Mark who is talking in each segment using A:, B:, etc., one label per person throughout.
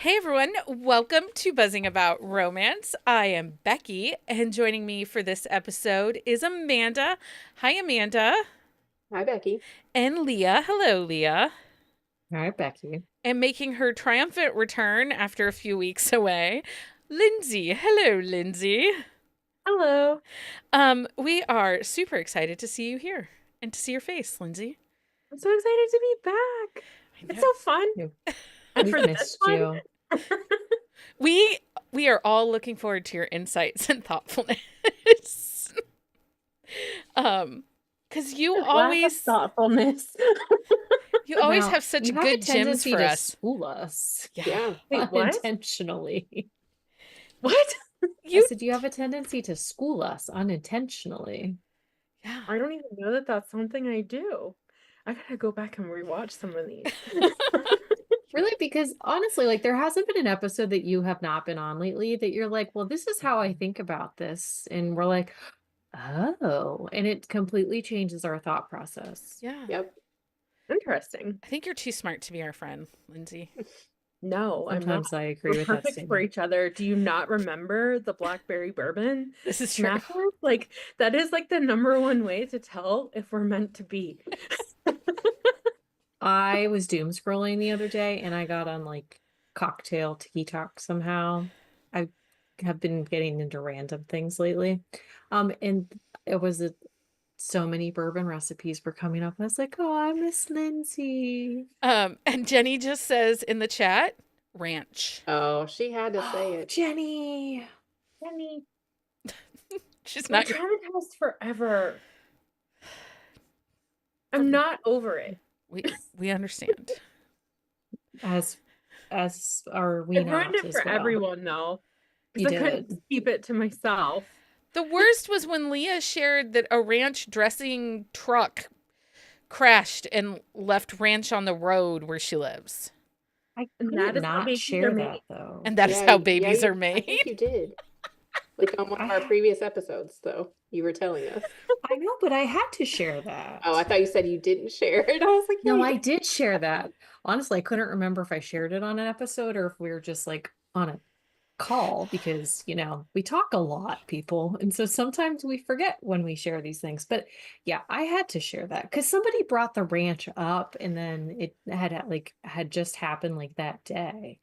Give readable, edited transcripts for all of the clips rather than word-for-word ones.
A: Hey everyone, welcome to Buzzing About Romance. I am Becky, and joining me for this episode is Amanda. Hi, Amanda.
B: Hi, Becky.
A: And Leah. Hello, Leah.
C: All right, Becky.
A: And making her triumphant return after a few weeks away, Lindsey. Hello, Lindsey.
B: Hello.
A: We are super excited to see you here and to see your face, Lindsey.
B: I'm so excited to be back.
A: I
B: It's
A: know.
B: so fun. And
C: We've
B: for this
C: missed
B: one,
C: you.
A: We are all looking forward to your insights and thoughtfulness. Because you
B: lack of
A: always
B: thoughtfulness.
A: You always
C: Now,
A: have such
C: you have a
A: good gems
C: tendency
A: for
C: to
A: us.
C: school us
B: Yeah. Wait, what?
C: unintentionally.
B: What?
C: I
A: You,
C: said you have a tendency to school us unintentionally.
A: yeah.
B: I don't even know that that's something I do. I gotta go back and rewatch some of these.
C: Really, because honestly, like there hasn't been an episode that you have not been on lately that you're like, well, this is how I think about this. And we're like, oh, and it completely changes our thought process.
A: Yeah.
B: Yep. Interesting.
A: I think you're too smart to be our friend, Lindsey.
B: No, I'm not.
C: Sometimes I agree
B: We're
C: with that
B: perfect for
C: statement.
B: each other. Do you not remember the blackberry bourbon
A: This is true.
B: smash? Like that is like the number one way to tell if we're meant to be.
C: I was doom scrolling the other day and I got on like cocktail tiki talk somehow. I have been getting into random things lately. And it was so many bourbon recipes were coming up. I was like, oh, I miss Lindsay.
A: And Jenny just says in the chat, ranch.
B: Oh, she had to say
C: Oh,
B: it.
C: Jenny.
B: Jenny,
A: She's
B: we're
A: not.
B: traumatized forever. I'm not over it.
A: We understand.
C: As are we
B: I ruined
C: not
B: it
C: as
B: for
C: well.
B: everyone though.
C: You
B: Because I couldn't
C: did.
B: keep it to myself.
A: The worst was when Leah shared that a ranch dressing truck crashed and left ranch on the road where she lives.
C: I
B: And
C: couldn't
B: that is how
C: not
B: babies are
C: share
B: made.
C: that though.
A: And that is how babies are
D: I
A: made.
D: think you did. Like on one of our
C: I,
D: previous episodes, though, you were telling us.
C: I know, but I had to share that.
D: Oh, I thought you said you didn't share it. I was like, yeah,
C: No,
D: you
C: I
D: did.
C: did share that. Honestly, I couldn't remember if I shared it on an episode or if we were just like on a call because, we talk a lot, people. And so sometimes we forget when we share these things. But yeah, I had to share that because somebody brought the ranch up and then it had just happened like that day.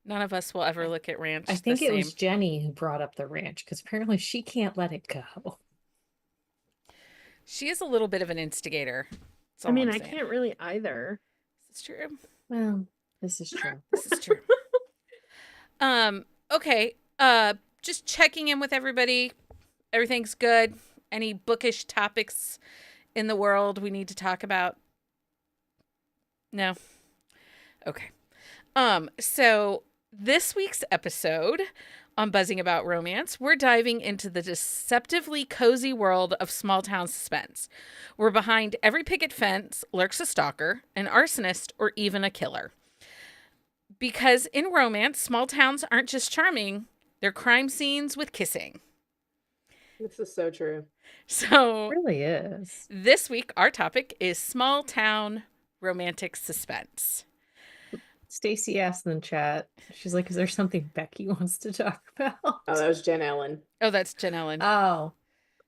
A: None of us will ever
C: I,
A: look at
C: I
A: ranch the
C: think it
A: same.
C: was Jenny who brought up the ranch because apparently she can't let it go.
A: She is a little bit of an instigator. That's
B: I
A: all
B: mean,
A: I'm
B: I
A: saying.
B: can't really either.
A: This is true.
C: Well, this is true.
A: This is true. Okay. Just checking in with everybody. Everything's good. Any bookish topics in the world we need to talk about? No. Okay. So this week's episode on Buzzing About Romance, we're diving into the deceptively cozy world of small town suspense. We're behind every picket fence lurks a stalker, an arsonist, or even a killer. Because in romance, small towns aren't just charming, they're crime scenes with kissing.
D: This is so true.
C: It
A: So
C: really is.
A: this week, our topic is small town romantic suspense.
C: Stacy asked in the chat, she's like, is there something Becky wants to talk about?
D: Oh, that was Jen Ellen.
A: Oh, that's Jen Ellen.
C: Oh,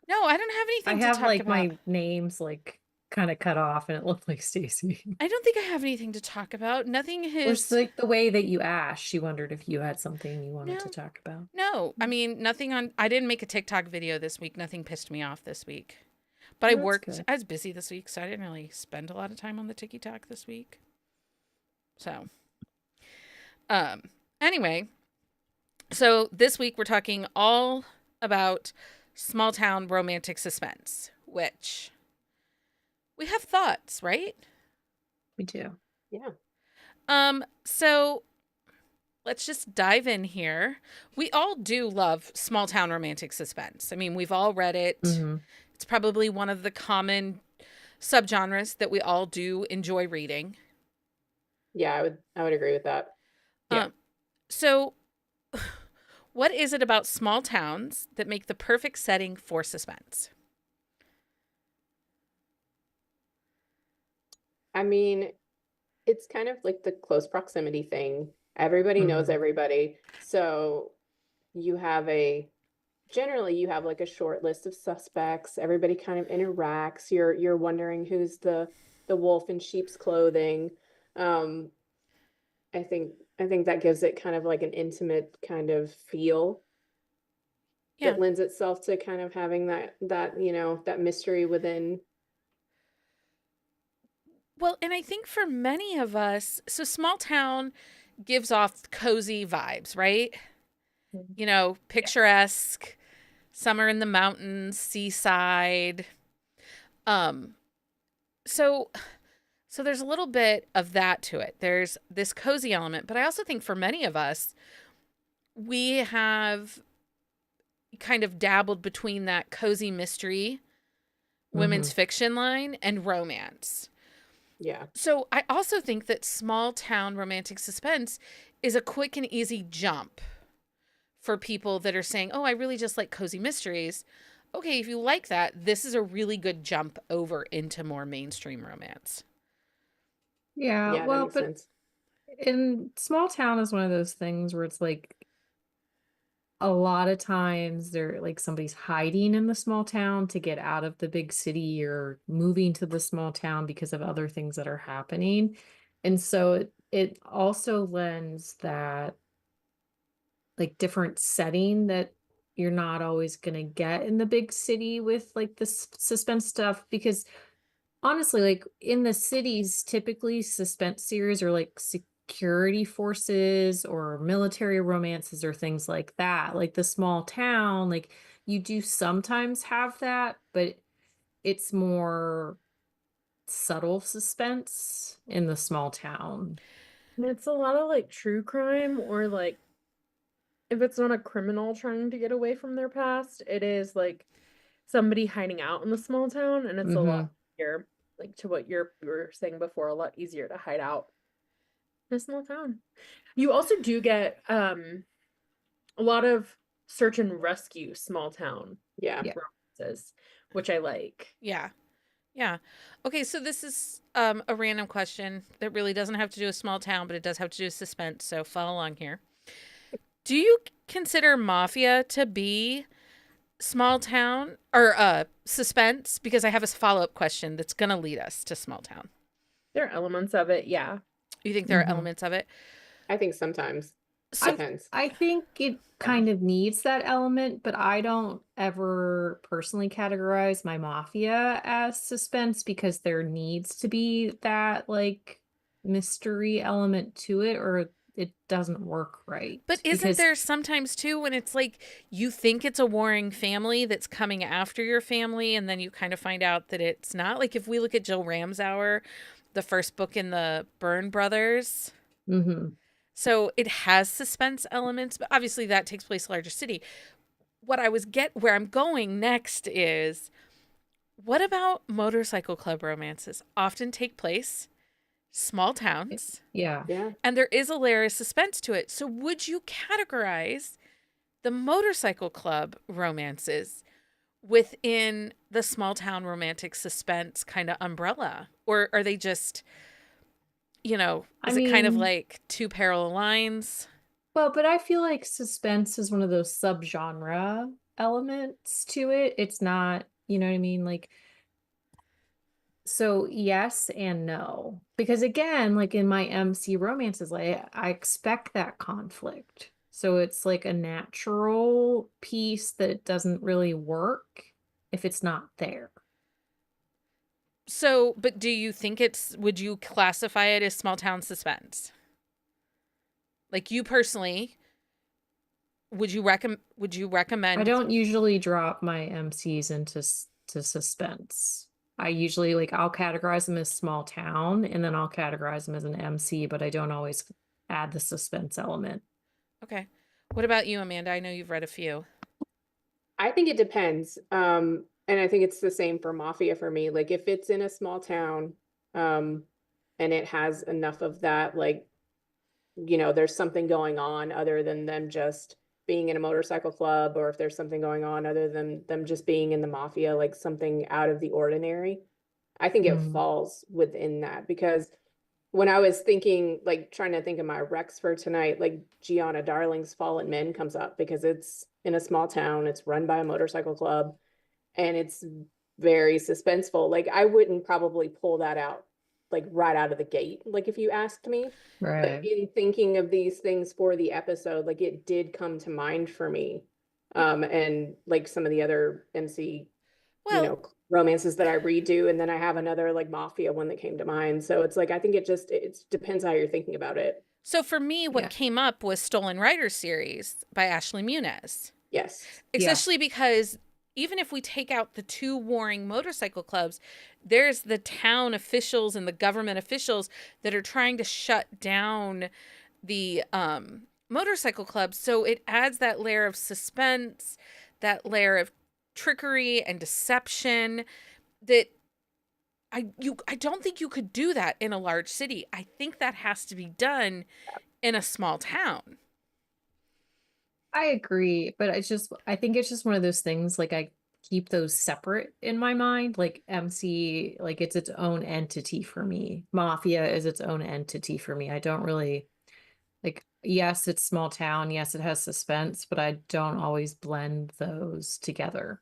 A: No, I don't have
C: I
A: anything to
C: have
A: talk
C: like
A: about.
C: my names like kind of cut off and it looked like Stacy.
A: I don't think I have anything to talk about. Nothing
C: Or it's
A: has.
C: like the way that you asked, she wondered if you had something you wanted to
A: No,
C: talk about.
A: no. I mean, nothing on. I didn't make a TikTok video this week. Nothing pissed me off this week. But I
C: Well, that's
A: worked.
C: good.
A: I was busy this week, so I didn't really spend a lot of time on the TikTok this week. So, anyway, so this week we're talking all about small town romantic suspense, which we have thoughts, right?
C: Me too.
D: Yeah.
A: So let's just dive in here. We all do love small town romantic suspense. I mean, we've all read it.
C: Mm-hmm.
A: It's probably one of the common subgenres that we all do enjoy reading.
D: Yeah, I would agree with that.
C: Yeah.
A: So what is it about small towns that make the perfect setting for suspense?
D: I mean, it's kind of like the close proximity thing. Everybody knows
C: Mm.
D: everybody. So generally you have like a short list of suspects. Everybody kind of interacts. You're wondering who's the wolf in sheep's clothing. Um, I think that gives it kind of like an intimate kind of feel
A: Yeah.
D: that lends itself to kind of having that mystery within.
A: Well, and I think for many of us, so small town gives off cozy vibes, right?
B: Mhm.
A: You know, picturesque, summer in the mountains, seaside. Um, so so there's a little bit of that to it. There's this cozy element, but I also think for many of us, we have kind of dabbled between that cozy mystery, women's
C: Mhm.
A: fiction line, and romance.
D: Yeah.
A: So I also think that small town romantic suspense is a quick and easy jump for people that are saying, "Oh, I really just like cozy mysteries." Okay, if you like that, this is a really good jump over into more mainstream romance.
C: Yeah,
D: Yeah, that
C: well,
D: makes
C: but
D: sense.
C: in small town is one of those things where it's like a lot of times they're like somebody's hiding in the small town to get out of the big city or moving to the small town because of other things that are happening. And so it also lends that like different setting that you're not always going to get in the big city with like this suspense stuff because honestly, like in the cities, typically suspense series are like security forces or military romances or things like that. Like the small town, like you do sometimes have that, but it's more subtle suspense in the small town.
B: And it's a lot of like true crime, or like if it's not a criminal trying to get away from their past, it is like somebody hiding out in the small town, and it's a
C: Mm-hmm.
B: lot easier, like to what you were saying before, a lot easier to hide out in a small town. You also do get a lot of search and rescue small town
D: Yeah.
C: Yeah.
B: romances, which I like.
A: Yeah. Yeah. Okay, so this is a random question that really doesn't have to do with small town, but it does have to do with suspense, so follow along here. Do you consider Mafia to be small town or suspense? Because I have a follow-up question that's going to lead us to small town.
B: There are elements of it, yeah.
A: You think there are
C: Mm-hmm.
A: elements of it?
D: I think sometimes.
A: So,
C: I
D: Depends.
C: I think it kind of needs that element, but I don't ever personally categorize my mafia as suspense because there needs to be that like mystery element to it or it doesn't work right.
A: but isn't
C: Because
A: there sometimes too when it's like you think it's a warring family that's coming after your family and then you kind of find out that it's not? Like if we look at Jill Ramsauer, the first book in the Byrne brothers,
C: mhm.
A: so it has suspense elements, but obviously that takes place in a larger city. Where I'm going next is what about motorcycle club romances? Often take place small towns,
C: Yeah.
D: Yeah.
A: and there is a layer of suspense to it. So would you categorize the motorcycle club romances within the small town romantic suspense kind of umbrella? Or are they just,
C: I
A: is it kind of
C: mean,
A: like two parallel lines?
C: well, but I feel like suspense is one of those subgenre elements to it. It's not, you know what I mean? Like so yes and no. Because again, like in my MC romances, like I expect that conflict. So it's like a natural piece that it doesn't really work if it's not there.
A: So, but would you classify it as small town suspense? Like you personally, would you
C: I
A: recommend?
C: don't usually drop my MCs into to suspense. I usually like I'll categorize them as small town and then I'll categorize them as an MC, but I don't always add the suspense element.
A: Okay. What about you, Amanda? I know you've read a few.
D: I think it depends. And I think it's the same for Mafia for me. Like if it's in a small town, and it has enough of that, like, there's something going on other than them just being in a motorcycle club, or if there's something going on other than them just being in the Mafia, like something out of the ordinary. I think it
C: Mm.
D: falls within that because when I was thinking, like trying to think of my Rex for tonight, like Gianna Darling's Fallen Men comes up because it's in a small town, it's run by a motorcycle club, and it's very suspenseful. Like I wouldn't probably pull that out like right out of the gate, like if you asked me. But
C: Right.
D: in thinking of these things for the episode, like it did come to mind for me. And like some of the other MC,
A: Well,
D: romances that I redo, and then I have another like mafia one that came to mind. So it's like I think it depends how you're thinking about it.
A: so for me, what
C: Yeah.
A: came up was Stolen Rider series by Ashley Muniz.
D: Yes.
A: Especially because even if we take out the two warring motorcycle clubs, there's the town officials and the government officials that are trying to shut down the motorcycle clubs. So it adds that layer of suspense, that layer of trickery and deception that I don't think you could do that in a large city. I think that has to be done in a small town.
C: I agree, but I think it's just one of those things, like I keep those separate in my mind. Like MC, like it's its own entity for me. Mafia is its own entity for me. I don't really like, yes, it's small town, yes, it has suspense, but I don't always blend those together.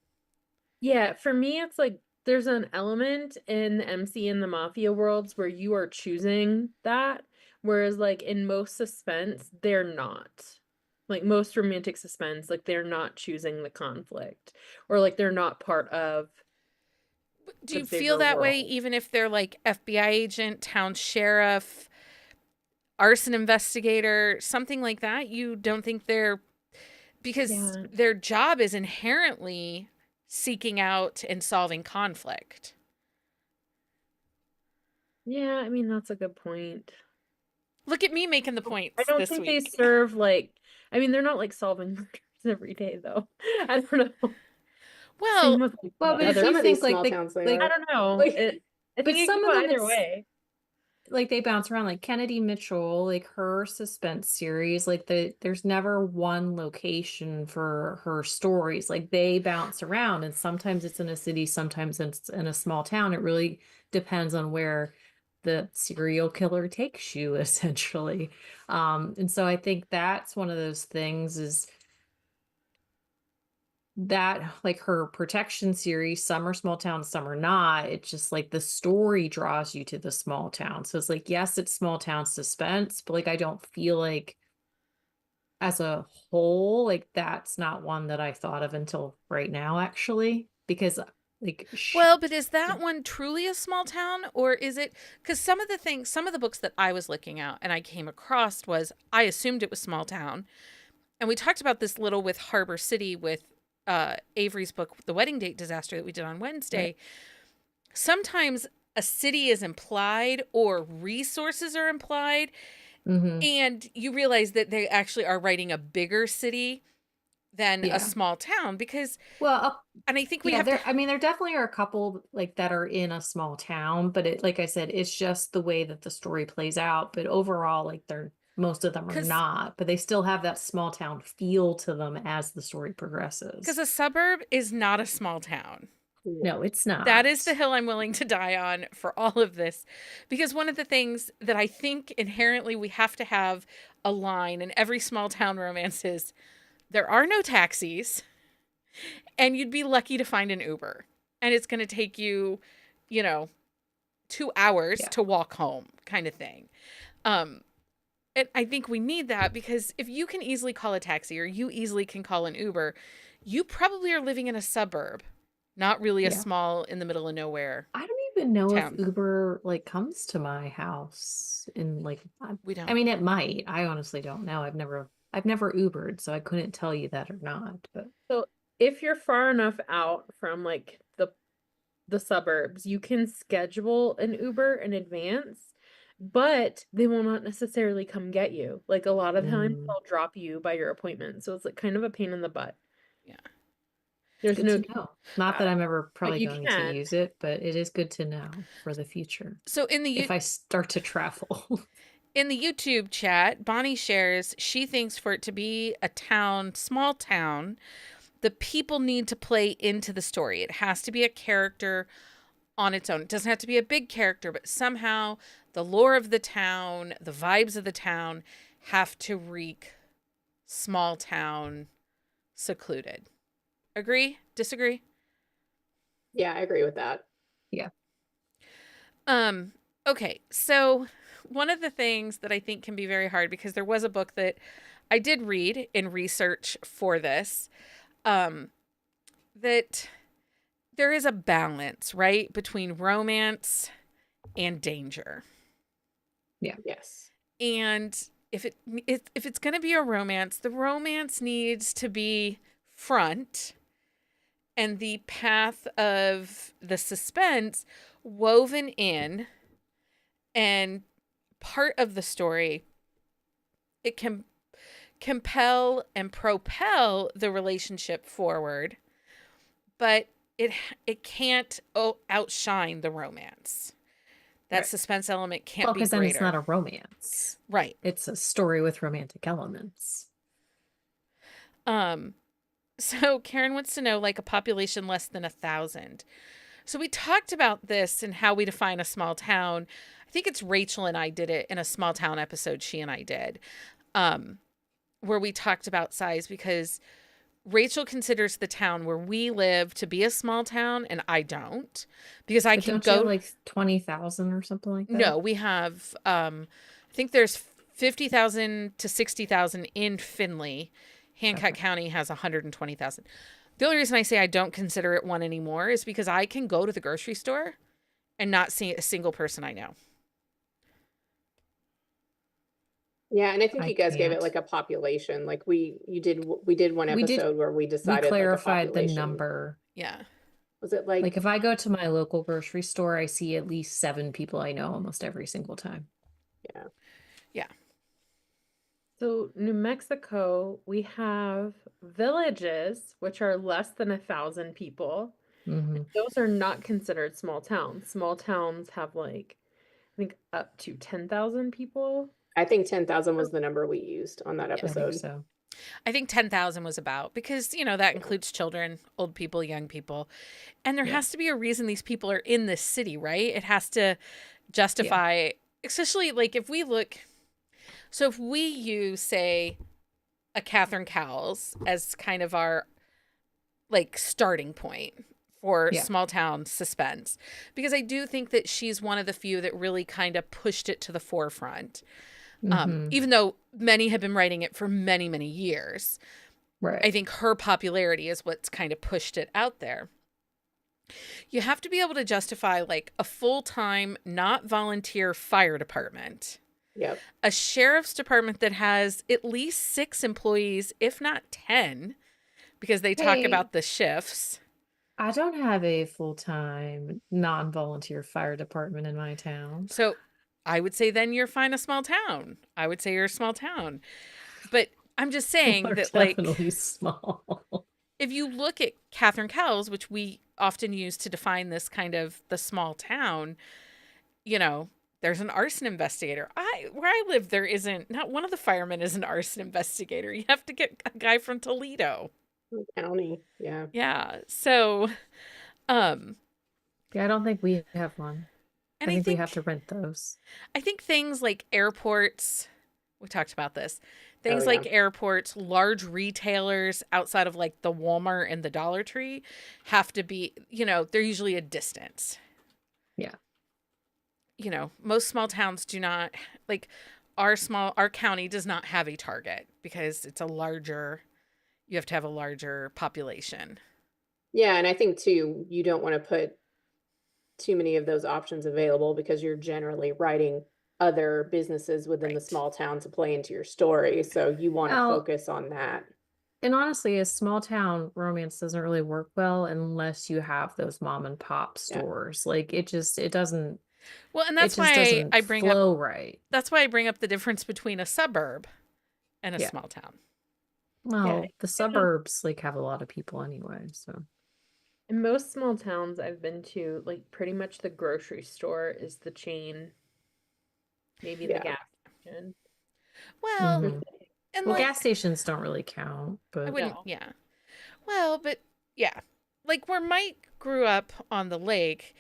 B: Yeah, for me, it's like there's an element in the MC and the Mafia worlds where you are choosing that, whereas like in most suspense, they're not. Like most romantic suspense, like they're not choosing the conflict, or like they're not part of
A: Do
B: the
A: you feel
B: bigger
A: that way
B: world.
A: even if they're like FBI agent, town sheriff, arson investigator, something like that? You don't think they're, because
B: Yeah.
A: their job is inherently seeking out and solving conflict.
B: Yeah, I mean that's a good point.
A: Look at me making the
B: I
A: points
B: don't
A: this
B: think they
A: week.
B: serve like, I mean they're not like solving murders every day though. I don't know. Same
A: Well,
B: with like,
C: Well,
B: the
C: but if
B: other.
C: you
D: Some of these
C: think
D: small towns they
C: like
B: I
D: are.
B: don't know.
D: Like
B: I
C: but
B: think it
C: some
B: could
C: of
B: go
C: them
B: either
C: it's
B: way.
C: like they bounce around, like Kennedy Mitchell, like her suspense series, like there's never one location for her stories. Like they bounce around, and sometimes it's in a city, sometimes it's in a small town. It really depends on where the serial killer takes you, essentially. And so I think that's one of those things is that, like her protection series, some are small town, some are not. It's just like the story draws you to the small town. So it's like, yes, it's small town suspense, but like I don't feel like as a whole, like that's not one that I thought of until right now, actually, because like
A: well, but is that one truly a small town, or is it, because some of the books that I was looking at and I came across was, I assumed it was small town. And we talked about this little with Harbor City with Avery's book, The Wedding Date Disaster, that we did on Wednesday. Sometimes a city is implied or resources are implied,
C: Mhm.
A: and you realize that they actually are writing a bigger city than a
C: Yeah.
A: small town, because,
C: Well,
A: and I think we
C: yeah,
A: have
C: I mean, there definitely are a couple like that are in a small town, but it, like I said, it's just the way that the story plays out. But overall, like most of them are
A: because
C: not, but they still have that small town feel to them as the story progresses.
A: a suburb is not a small town.
C: No, it's not.
A: That is the hill I'm willing to die on for all of this. Because one of the things that I think inherently we have to have a line in every small town romance is, there are no taxis, and you'd be lucky to find an Uber. And it's going to take you, 2 hours
C: Yeah.
A: to walk home, kind of thing. And I think we need that, because if you can easily call a taxi or you easily can call an Uber, you probably are living in a suburb, not really a
C: Yeah.
A: small in the middle of nowhere.
C: I don't even know
A: town.
C: if Uber like comes to my house in like
A: We don't.
C: I mean, it might. I honestly don't know. I've never Ubered, so I couldn't tell you that or not. But
B: So if you're far enough out from like the suburbs, you can schedule an Uber in advance, but they will not necessarily come get you. Like a lot of times
C: Mm.
B: they'll drop you by your appointment. So it's like kind of a pain in the butt.
A: Yeah.
B: There's
C: Good
B: no
C: to know. Not that I'm ever probably
B: you
C: going to
B: can.
C: use it, but it is good to know for the future
A: So
C: if I start to travel.
A: in the YouTube chat, Bonnie shares she thinks for it to be a town, small town, the people need to play into the story. It has to be a character on its own. It doesn't have to be a big character, but somehow the lore of the town, the vibes of the town have to reek small town, secluded. Agree? Disagree?
D: Yeah, I agree with that.
C: Yeah.
A: Okay, so one of the things that I think can be very hard, because there was a book that I did read in research for this, that there is a balance, right, between romance and danger.
C: Yeah.
D: Yes.
A: And if it's going to be a romance, the romance needs to be front and the path of the suspense woven in, and part of the story. It can compel and propel the relationship forward, but it can't outshine the romance. That
C: Right.
A: suspense element can't
C: Well,
A: be
C: because then it's
A: greater.
C: not a romance.
A: Right.
C: It's a story with romantic elements.
A: So Karen wants to know, like, a population less than 1,000. So we talked about this and how we define a small town. I think it's Rachel and I did it in a small town episode she and I did, where we talked about size, because Rachel considers the town where we live to be a small town, and I don't, because I
C: But
A: can
C: don't you have
A: go.
C: like 20,000 or something like that?
A: No, we have. I think there's 50,000 to 60,000 in Findlay. Hancock
C: Okay.
A: County has 120,000. The only reason I say I don't consider it one anymore is because I can go to the grocery store and not see a single person I know.
D: Yeah, and I think
C: I
D: you guys gave it
C: can't.
D: like a population. Like we did one
C: We did-
D: episode where we
C: We
D: decided like a
C: clarified the
D: population.
C: number.
A: Yeah.
D: Was it like
C: Like if I go to my local grocery store, I see at least 7 people I know almost every single time.
D: yeah.
B: So New Mexico, we have villages which are less than 1,000 people.
C: Mm-hmm.
B: Those are not considered small towns. Small towns have like, I think, up to 10,000 people.
D: I think 10,000 was the number we used on that
C: I think
D: episode.
C: so.
A: I think 10,000 was about, because, that includes children, old people, young people. And there
C: Yeah.
A: has to be a reason these people are in this city, right? It has to justify, especially like if we look. So if we use, say, a Catherine Cowles as kind of our like starting point for
C: Yeah.
A: small town suspense, because I do think that she's one of the few that really kind of pushed it to the forefront.
C: Mhm.
A: Even though many have been writing it for many, many years,
C: Right.
A: I think her popularity is what's kind of pushed it out there. You have to be able to justify like a full-time, not volunteer fire department,
D: Yep.
A: a sheriff's department that has at least 6 employees, if not 10, because they talk
C: Hey.
A: about the shifts.
C: I don't have a full-time non-volunteer fire department in my town.
A: So I would say then you're fine a small town. I would say you're a small town. But I'm just saying
C: We're
A: that, like,
C: definitely small.
A: if you look at Catherine Cowles, which we often use to define this kind of the small town, there's an arson investigator. Where I live, there isn't. Not one of the firemen is an arson investigator. You have to get a guy from Toledo.
D: County. Yeah.
A: Yeah. So,
C: Yeah, I don't think we have one.
A: and
C: I think we have to rent those.
A: I think things like airports, we talked about this, things
D: Oh,
A: like
D: yeah.
A: airports, large retailers outside of like the Walmart and the Dollar Tree have to be, they're usually a distance.
C: Yeah.
A: Most small towns do not, like our county does not have a Target because it's you have to have a larger population.
D: Yeah, and I think too, you don't want to put too many of those options available because you're generally writing other businesses within the
A: Right.
D: small town to play into your story. So you want to
C: Well-
D: focus on that.
C: And honestly, a small town romance doesn't really work well unless you have those mom and pop
D: Yeah.
C: stores. Like it doesn't.
A: Well, and
C: It
A: that's
C: just
A: why
C: doesn't
A: I bring up
C: flow right.
A: that's why I bring up the difference between a suburb and a
C: Yeah.
A: small town.
C: Well, the suburbs like have a lot of people anyway, so.
B: In most small towns I've been to, like pretty much the grocery store is the chain. Maybe the
D: Yeah.
B: gas station.
A: Well,
C: Mhm.
A: and
C: Well,
A: like
C: gas stations don't really count,
A: I
C: but
A: wouldn't,
B: No.
A: yeah. Well, but yeah, like where Mike grew up on the lake,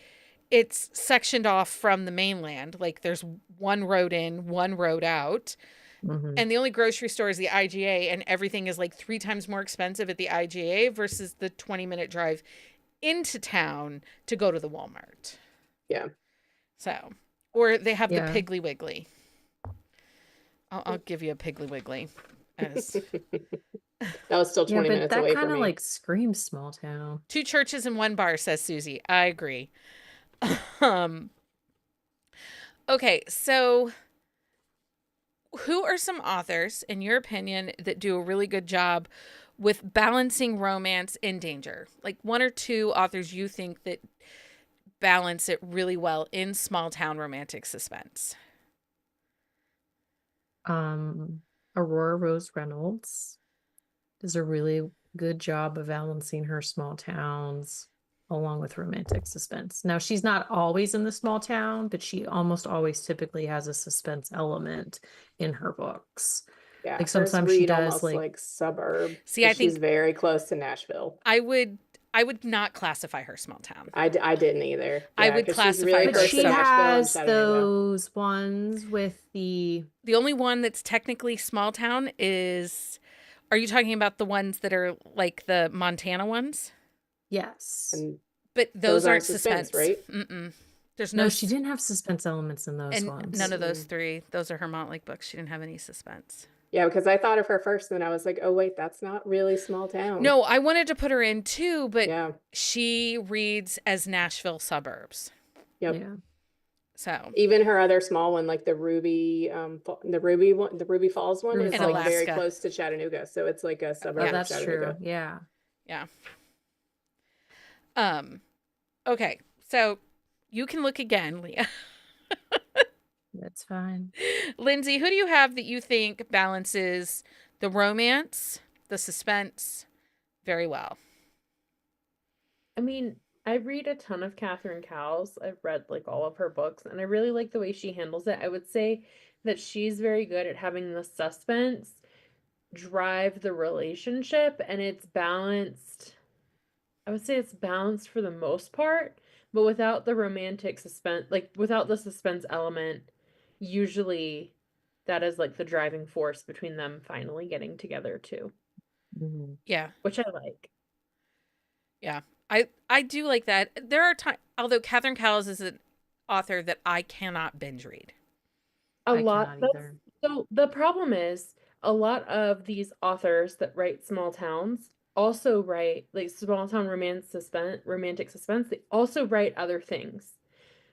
A: it's sectioned off from the mainland. Like there's one road in, one road out.
C: Mhm.
A: And the only grocery store is the IGA, and everything is like 3 times more expensive at the IGA versus the 20-minute drive into town to go to the Walmart.
D: Yeah.
A: So, or they have
C: Yeah.
A: the Piggly Wiggly. I'll give you a Piggly Wiggly. As
D: That was still
C: Yeah,
D: 20
C: but
D: minutes
C: that
D: away
C: kind
D: from
C: of
D: me.
C: like screams small town.
A: 2 churches and 1 bar, says Susie. I agree. Um. Okay, so who are some authors, in your opinion, that do a really good job with balancing romance and danger? Like 1 or 2 authors you think that balance it really well in small town romantic suspense.
C: Aurora Rose Reynolds does a really good job of balancing her small towns along with romantic suspense. Now, she's not always in the small town, but she almost always typically has a suspense element in her books.
D: Yeah,
C: Like
D: hers
C: sometimes she
D: read
C: does
D: almost
C: like
D: like suburb.
A: See, I
D: but she's
A: think
D: very close to Nashville.
A: I would not classify her small town.
D: I didn't either.
A: I
D: Yeah,
A: would
D: 'cause
A: classify
D: she's really
A: her
C: but
D: close
C: she
D: to Nashville and
C: has
D: Chattanooga.
C: those ones with the
A: The only one that's technically small town is, are you talking about the ones that are like the Montana ones?
C: yes.
D: And
A: But those aren't
D: suspense,
A: suspense,
D: right?
A: Mm-mm. There's
C: No,
A: no,
C: she didn't have suspense elements in those
A: and
C: ones.
A: none of those
D: Mm.
A: 3. Those are her Montlake books. She didn't have any suspense.
D: Yeah, because I thought of her first, and then I was like, oh wait, that's not really small town.
A: No, I wanted to put her in too, but
D: Yeah.
A: she reads as Nashville suburbs.
D: Yep.
C: Yeah.
A: So
D: Even her other small one, like the Ruby one, the Ruby Falls one,
C: Ruby
D: is
A: In
D: like very
A: Alaska.
D: close to Chattanooga, so it's like a suburb
C: Oh,
D: of
C: that's
D: Chattanooga.
C: true. Yeah.
A: Yeah. Okay. So you can look again, Leah.
C: That's fine.
A: Lindsey, who do you have that you think balances the romance, the suspense very well?
B: I mean, I read a ton of Catherine Cowles. I've read like all of her books, and I really like the way she handles it. I would say that she's very good at having the suspense drive the relationship, and it's balanced. I would say it's balanced for the most part, but without the romantic suspense, like without the suspense element, usually that is like the driving force between them finally getting together too,
C: Mhm.
A: Yeah.
B: which I like.
A: Yeah. I do like that. There are times, although Catherine Cowles is an author that I cannot binge read.
B: A
C: I
B: lot.
C: cannot either.
B: So the problem is a lot of these authors that write small towns also write like small town romantic suspense. They also write other things.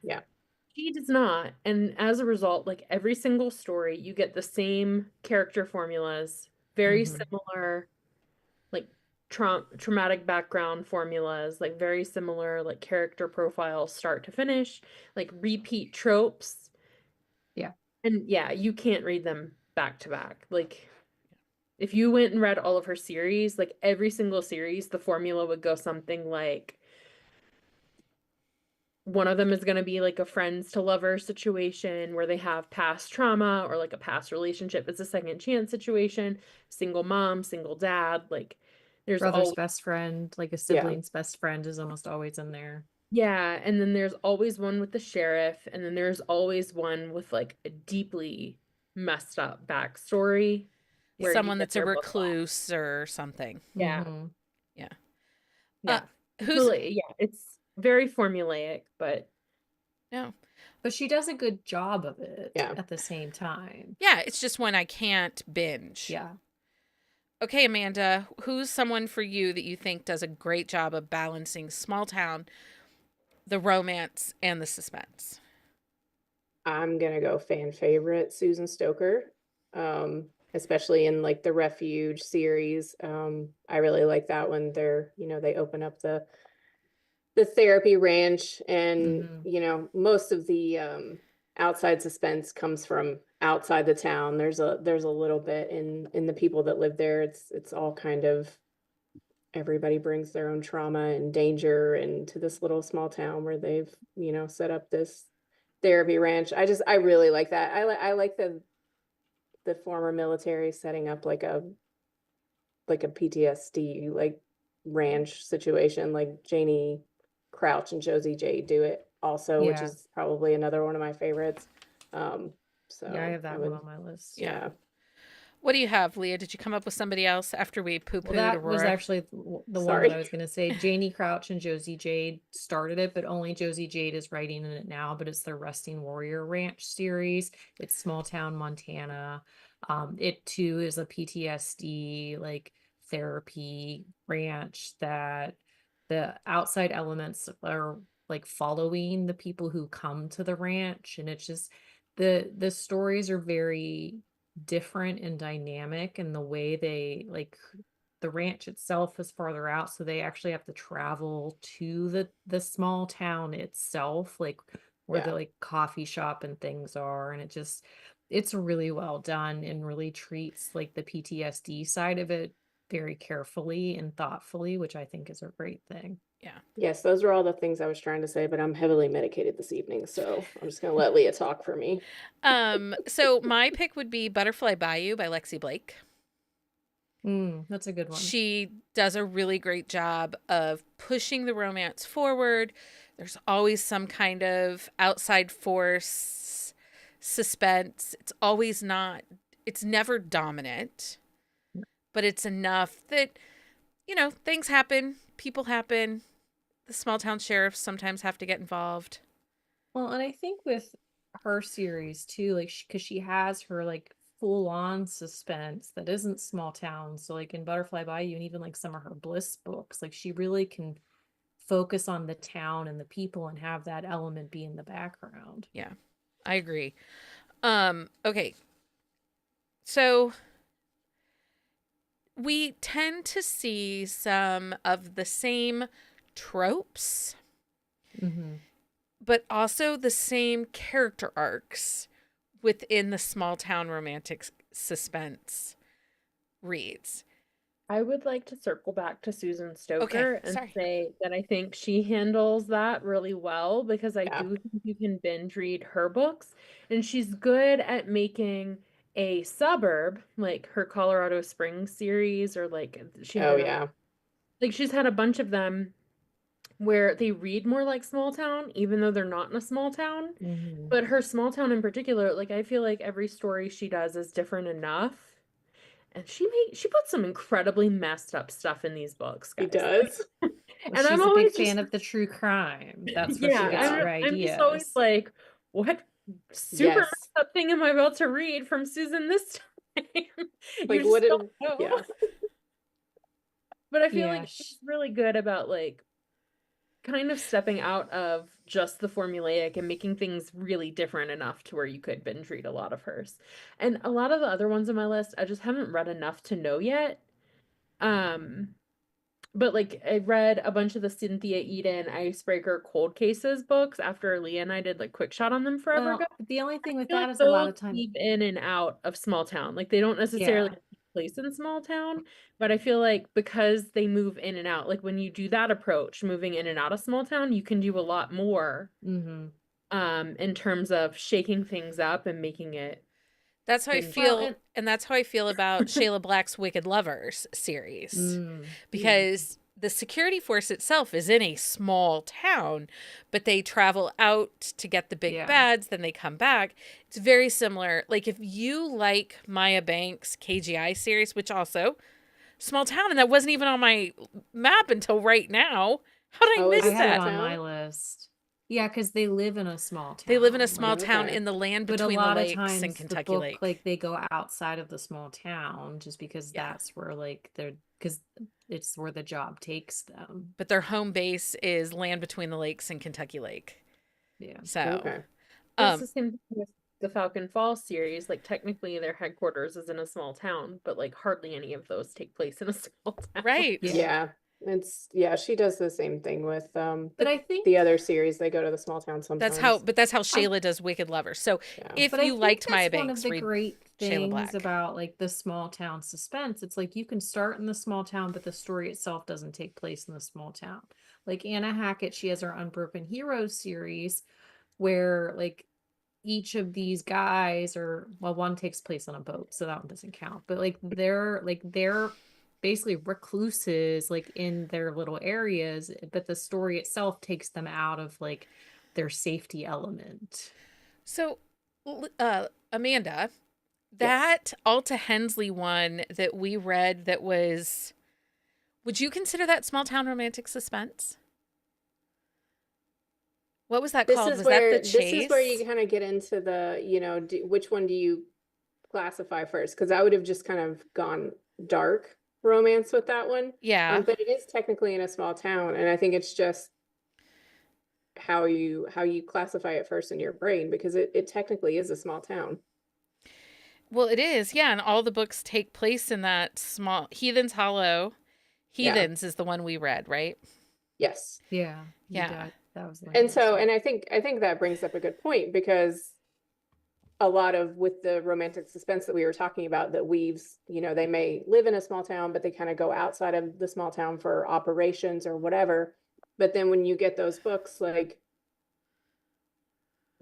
D: Yeah.
B: She does not, and as a result, like every single story, you get the same character formulas, very
C: Mhm.
B: similar, like traumatic background formulas, like very similar, like character profiles, start to finish, like repeat tropes.
C: Yeah.
B: And yeah, you can't read them back to back. Like, if you went and read all of her series, like every single series, the formula would go something like one of them is going to be like a friends to lovers situation where they have past trauma or like a past relationship. It's a second chance situation, single mom, single dad. Like, there's
C: Brother's
B: always,
C: best friend, like a
D: Yeah.
C: sibling's best friend, is almost always in there.
B: yeah. And then there's always one with the sheriff. And then there's always one with like a deeply messed up backstory. Where you
A: Someone
B: get
A: that's a
B: their book back.
A: recluse or something.
B: Yeah.
C: Mhm.
B: Yeah.
A: Who's
B: Really, yeah, it's very formulaic, but
A: no?
C: But she does a good job of it
D: Yeah.
C: at the same time.
A: Yeah, it's just one I can't binge.
C: Yeah.
A: Okay, Amanda, who's someone for you that you think does a great job of balancing small town, the romance, and the suspense?
D: I'm gonna go fan favorite Susan Stoker, especially in like the Refuge series. I really like that one. They open up the therapy ranch, and
C: Mhm.
D: most of the outside suspense comes from outside the town. There's a little bit in the people that live there. It's all kind of, everybody brings their own trauma and danger into this little small town where they've set up this therapy ranch. I really like that. I like the former military setting up like a PTSD like ranch situation, like Janie Crouch and Josie J do it also, which
C: Yeah.
D: is probably another one of my favorites. So
C: Yeah, I have that one
D: would,
C: on my list.
D: yeah.
A: What do you have, Leah? Did you come up with somebody else after we
C: Well,
A: poo-pooed
C: that was
A: Aurora?
C: actually the one that
D: Sorry.
C: I was going to say. Janie Crouch and Josie Jade started it, but only Josie Jade is writing in it now. But it's the Resting Warrior Ranch series. It's Small Town, Montana. It too is a PTSD like therapy ranch that the outside elements are like following the people who come to the ranch, and it's just the stories are very different and dynamic, and the way they like the ranch itself is farther out, so they actually have to travel to the small town itself, like where the
D: Yeah.
C: like coffee shop and things are, and it's really well done and really treats like the PTSD side of it very carefully and thoughtfully, which I think is a great thing.
A: Yeah.
D: Yes, those are all the things I was trying to say, but I'm heavily medicated this evening, so I'm just gonna let Leah talk for me.
A: So my pick would be Butterfly Bayou by Lexi Blake.
C: That's a good one.
A: She does a really great job of pushing the romance forward. There's always some kind of outside force suspense. It's never dominant, but it's enough that, things happen, people happen. The small town sheriffs sometimes have to get involved.
C: Well, and I think with her series too, like, because she has her like full on suspense that isn't small town. So, like in Butterfly Bayou, and even like some of her Bliss books, like she really can focus on the town and the people and have that element be in the background.
A: Yeah, I agree. Okay. So we tend to see some of the same tropes, but also the same character arcs within the small town romantic suspense reads.
B: I would like to circle back to Susan Stoker and
A: sorry.
B: say that I think she handles that really well, because I
D: Yeah.
B: do think you can binge read her books, and she's good at making a suburb, like her Colorado Springs series, or like she had
D: Oh,
B: another,
D: yeah.
B: like she's had a bunch of them where they read more like small town, even though they're not in a small town. But her small town in particular, like I feel like every story she does is different enough. And she puts some incredibly messed up stuff in these books,
D: He
B: guys.
D: does.
C: Well,
B: And I'm
C: she's a big
B: always
C: fan
B: just,
C: of the true crime. That's where she
B: yeah,
C: gets
D: Yeah.
C: her
B: I'm just always
C: ideas.
B: like, what super
D: Yes.
B: messed up thing am I about to read from Susan this time?
D: Like,
B: You
D: what
B: just
D: did,
B: don't know.
D: yeah.
B: But I feel
C: Yeah,
B: like she's really good about like kind of stepping out of just the formulaic and making things really different enough to where you could binge read a lot of hers. And a lot of the other ones on my list, I just haven't read enough to know yet. But like I read a bunch of the Cynthia Eden Icebreaker Cold Cases books after Leah and I did like quick shot on them forever ago.
C: well, the only thing
B: I
C: with
B: feel
C: that
B: like
C: is a lot
B: those
C: of time.
B: keep in and out of small town. Like they don't necessarily
C: Yeah.
B: take place in small town, but I feel like because they move in and out, like when you do that approach, moving in and out of small town, you can do a lot more in terms of shaking things up and making it
A: That's how I
B: binge.
A: feel, and that's how I feel about Shayla Black's Wicked Lovers series. Because the security force itself is in a small town, but they travel out to get the big bads, then they come back. It's very similar. Like if you like Maya Banks' KGI series, which also small town, and that wasn't even on my map until right now. How did I
D: Oh, is
A: miss
C: I
D: it
C: had it
A: that?
C: on
D: town?
C: my list. Yeah, because they live in a small town.
A: They live in a small
C: Like,
A: town
D: Okay.
A: in the land
C: but a
A: between the
C: lot of
A: lakes and
C: times the
A: Kentucky
C: book,
A: Lake.
C: like they go outside of the small town just because
A: Yeah.
C: that's where like they're, because it's where the job takes them.
A: But their home base is land between the lakes and Kentucky Lake.
C: Yeah.
A: So,
D: Okay.
B: It's the same thing with the Falcon Falls series. Like technically their headquarters is in a small town, but like hardly any of those take place in a small town.
A: right.
D: Yeah. She does the same thing with
C: But I think
D: the other series. They go to the small town sometimes.
A: That's how Shayla does Wicked Lovers. So
D: Yeah.
A: if
C: But I
A: you
C: think
A: liked
C: that's
A: Maya
C: one
A: Banks,
C: of the
A: read
C: great
A: Shayla
C: things
A: Black.
C: about like the small town suspense. It's like you can start in the small town, but the story itself doesn't take place in the small town. Like Anna Hackett, she has her Unbroken Heroes series where like each of these guys, or well, one takes place on a boat, so that one doesn't count. But they're basically recluses like in their little areas, but the story itself takes them out of like their safety element.
A: So, Amanda,
D: Yes.
A: that Alta Hensley one that we read that was, would you consider that small town romantic suspense? What was that
D: This
A: called?
D: is
A: Was that
D: where
A: The
D: this is where you
A: Chase?
D: kind of get into the, which one do you classify first? Because I would have just kind of gone dark romance with that one.
A: Yeah.
D: But it is technically in a small town, and I think it's just how you classify it first in your brain, because it technically is a small town.
A: Well, it is. Yeah. And all the books take place in that small Heathen's Hollow.
D: Yeah.
A: Heathens is the one we read, right?
D: Yes.
C: Yeah.
A: Yeah.
C: That was the one
D: And
C: I
D: so,
C: saw.
D: and I think that brings up a good point, because a lot of with the romantic suspense that we were talking about that weaves, they may live in a small town, but they kind of go outside of the small town for operations or whatever. But then when you get those books like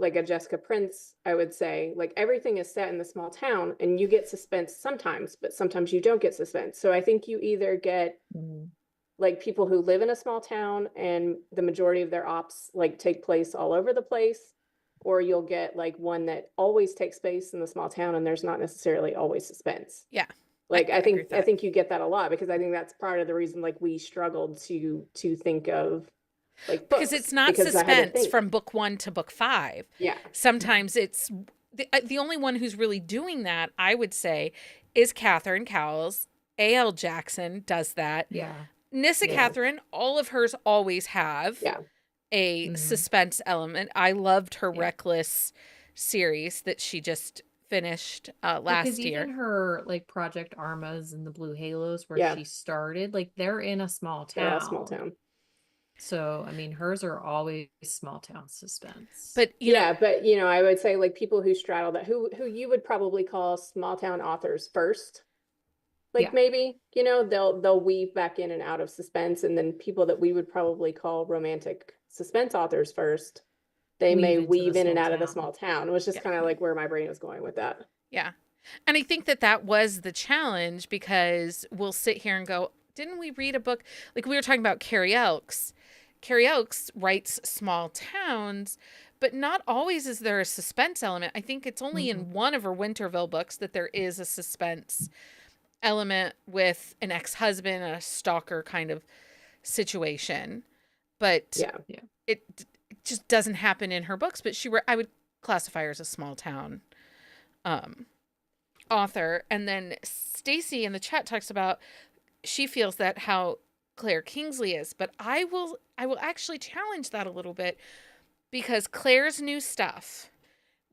D: a Jessica Prince, I would say, like, everything is set in the small town and you get suspense sometimes, but sometimes you don't get suspense. So I think you either get
C: Mhm.
D: like people who live in a small town and the majority of their ops like take place all over the place, or you'll get like one that always takes place in the small town and there's not necessarily always suspense.
A: Yeah.
D: Like I
A: agree with that.
D: think you get that a lot, because I think that's part of the reason like we struggled to think of like
A: Because
D: books,
A: it's not
D: because I had to
A: suspense
D: think.
A: from book 1 to book 5.
D: Yeah.
A: Sometimes it's the only one who's really doing that, I would say, is Catherine Cowles. A.L. Jackson does that.
C: Yeah.
A: Nissa
C: Yeah.
A: Catherine, all of hers always have
D: Yeah.
A: a
C: Mhm.
A: suspense element. I loved her
C: Yeah.
A: Reckless series that she just finished last
C: Because
A: year.
C: even her like Project Armas and the Blue Halos where
D: Yeah.
C: she started, like they're in a small town.
D: They're all small town.
C: So I mean hers are always small town suspense.
A: But you know,
D: But I would say like people who straddle that, who you would probably call small town authors first. Like
C: Yeah.
D: maybe, they'll weave back in and out of suspense, and then people that we would probably call romantic suspense authors first, they may
C: Weave into the
D: weave in and
C: small
D: out of the
C: town.
D: small town. It was just
A: Yeah.
D: kind of like where my brain was going with that.
A: yeah. And I think that was the challenge, because we'll sit here and go, didn't we read a book? Like we were talking about Carrie Elks. Carrie Elks writes small towns, but not always is there a suspense element. I think it's only in one of her Winterville books that there is a suspense element with an ex-husband, a stalker kind of situation. But
D: Yeah.
A: it just doesn't happen in her books. But I would classify her as a small town author. And then Stacy in the chat talks about she feels that how Claire Kingsley is, but I will actually challenge that a little bit, because Claire's new stuff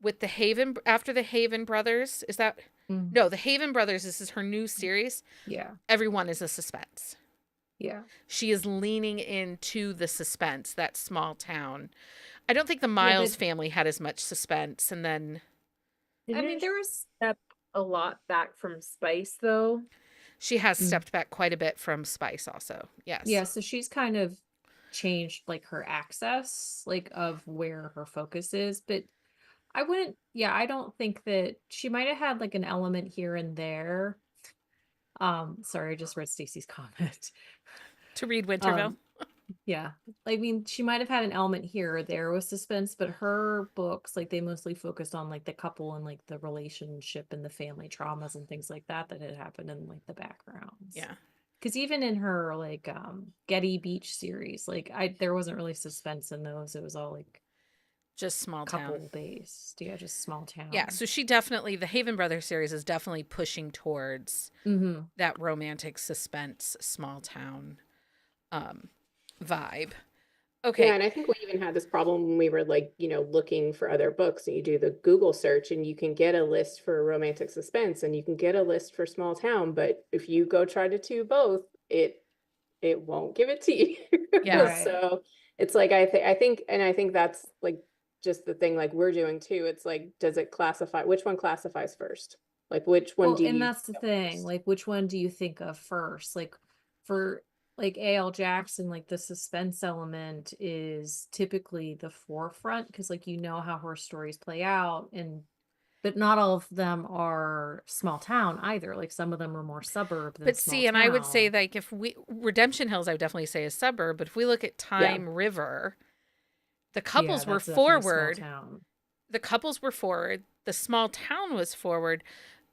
A: with the Haven, after the Haven Brothers, is that no, the Haven Brothers, this is her new series.
C: Yeah.
A: Everyone is a suspense.
C: Yeah.
A: She is leaning into the suspense, that small town. I don't think the Miles family had as much suspense. And then
C: I mean, there was
B: step a lot back from Spice though.
A: she has stepped back quite a bit from Spice also. Yes.
C: Yeah, so she's kind of changed like her access, like of where her focus is. But I don't think that she might have had like an element here and there. Sorry, I just read Stacy's comment.
A: To read Winterville.
C: Yeah. I mean, she might have had an element here or there with suspense, but her books, like they mostly focused on like the couple and like the relationship and the family traumas and things like that had happened in like the backgrounds.
A: Yeah.
C: Because even in her like Getty Beach series, like there wasn't really suspense in those. It was all like
A: just small
C: couple
A: town
C: based. Yeah, just small town.
A: Yeah, so she definitely, the Haven Brothers series is definitely pushing towards that romantic suspense small town vibe. Okay.
D: Yeah, and I think we even had this problem when we were like, looking for other books, and you do the Google search and you can get a list for romantic suspense and you can get a list for small town, but if you go try to do both, it won't give it to you.
A: Yeah.
C: Right.
D: So it's like I think that's like just the thing like we're doing too. It's like, does it classify, which one classifies first? Like which one do you
C: and that's the
D: go
C: thing.
D: first?
C: Like which one do you think of first? Like for like A.L. Jackson, like the suspense element is typically the forefront because like how her stories play out, but not all of them are small town either. Like some of them are more suburb than
A: But
C: small
A: see, and I would say
C: town.
A: like Redemption Hills, I would definitely say a suburb, but if we look at Time River, The couples
C: Yeah,
A: were
C: that's definitely Small
A: forward.
C: Town.
A: The couples were forward. The small town was forward.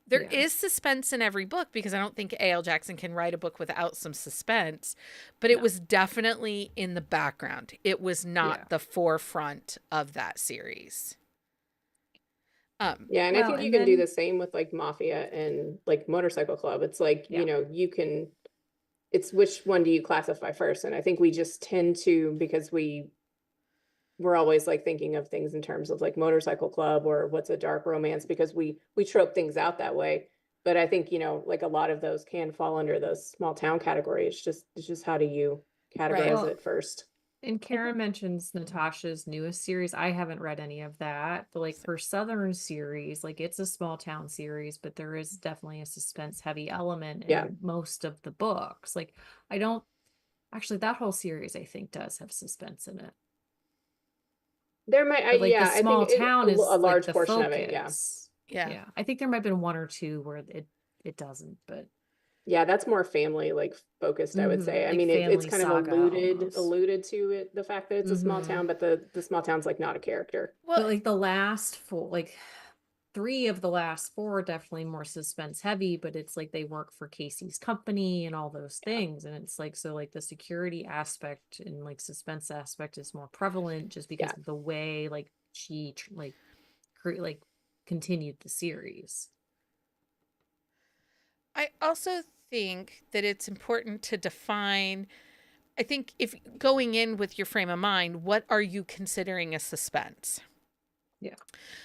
A: There
C: Yeah.
A: is suspense in every book because I don't think A.L. Jackson can write a book without some suspense, but it
C: No.
A: was definitely in the background. It was not
C: Yeah.
A: the forefront of that series.
D: Yeah, and I
C: Well,
D: think you
C: and
D: can do
C: then
D: the same with like Mafia and like Motorcycle Club. It's like,
C: Yeah.
D: you know, you can, it's which one do you classify first? And I think we just tend to, because we're always like thinking of things in terms of like Motorcycle Club or what's a dark romance, because we trope things out that way. But I think, you know, like a lot of those can fall under those small town category. It's just how do you categorize
C: Well,
D: it first?
C: and Kara mentions Natasha's newest series. I haven't read any of that, but like her Southern series, like it's a small town series, but there is definitely a suspense heavy element in
D: Yeah.
C: most of the books. Like I don't actually that whole series I think does have suspense in it.
D: There might,
C: But like the
D: yeah, I
C: small
D: think
C: town
D: a
C: is like
D: large
C: the
D: portion of it. Yeah.
C: focus.
A: Yeah.
C: Yeah. I think there might have been one or two where it doesn't, but
D: Yeah, that's more family like focused, I would say. I
C: like
D: mean, it's
C: family
D: kind of
C: saga almost.
D: alluded to it, the fact that it's a small town, but the small town's like not a character.
C: But
A: Well,
C: like the last four, like 3 of the last 4 are definitely more suspense heavy, but it's like they work for Casey's company and all those things. And it's like, so like the security aspect and like suspense aspect is more prevalent just because
D: Yeah.
C: of the way like she like continued the series.
A: I also think that it's important to define. I think if going in with your frame of mind, what are you considering a suspense?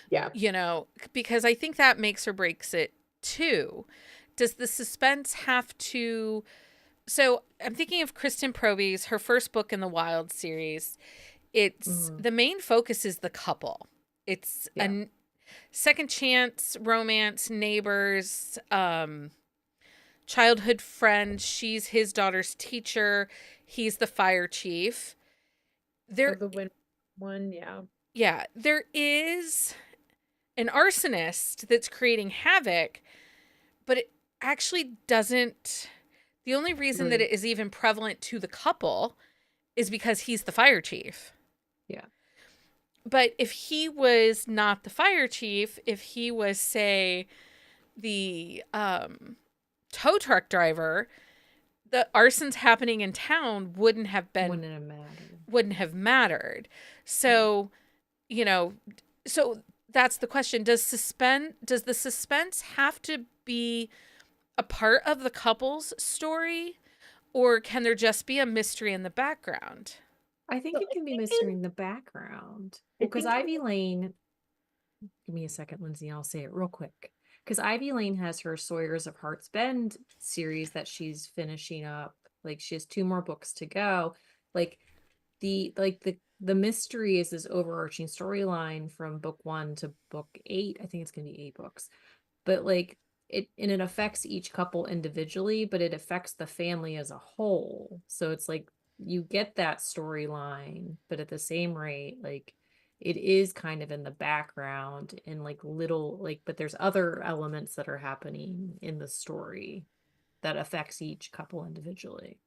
D: Yeah.
A: You know, because I think that makes or breaks it too. Does the suspense have to? So I'm thinking of Kristen Proby's, her first book in the Wild series. It's the main focus is the couple. It's a second chance romance, neighbors, childhood friend. She's his daughter's teacher. He's the fire chief. There,
B: The win one, yeah.
A: yeah, there is an arsonist that's creating havoc, but it actually doesn't. The only reason that it is even prevalent to the couple is because he's the fire chief.
C: Yeah.
A: But if he was not the fire chief, if he was, say, the tow truck driver, the arsons happening in town wouldn't have mattered. So, you know, so that's the question. Does the suspense have to be a part of the couple's story, or can there just be a mystery in the background?
C: I think it can be mystery in the background. Well, because Ivy Lane, give me a second, Lindsay, and I'll say it real quick. Because Ivy Lane has her Sawyers of Heart's Bend series that she's finishing up. Like she has 2 more books to go. Like the mystery is this overarching storyline from book 1 to book 8. I think it's gonna be 8 books. But like it affects each couple individually, but it affects the family as a whole. So it's like you get that storyline, but at the same rate, like it is kind of in the background and like little like, but there's other elements that are happening in the story that affects each couple individually.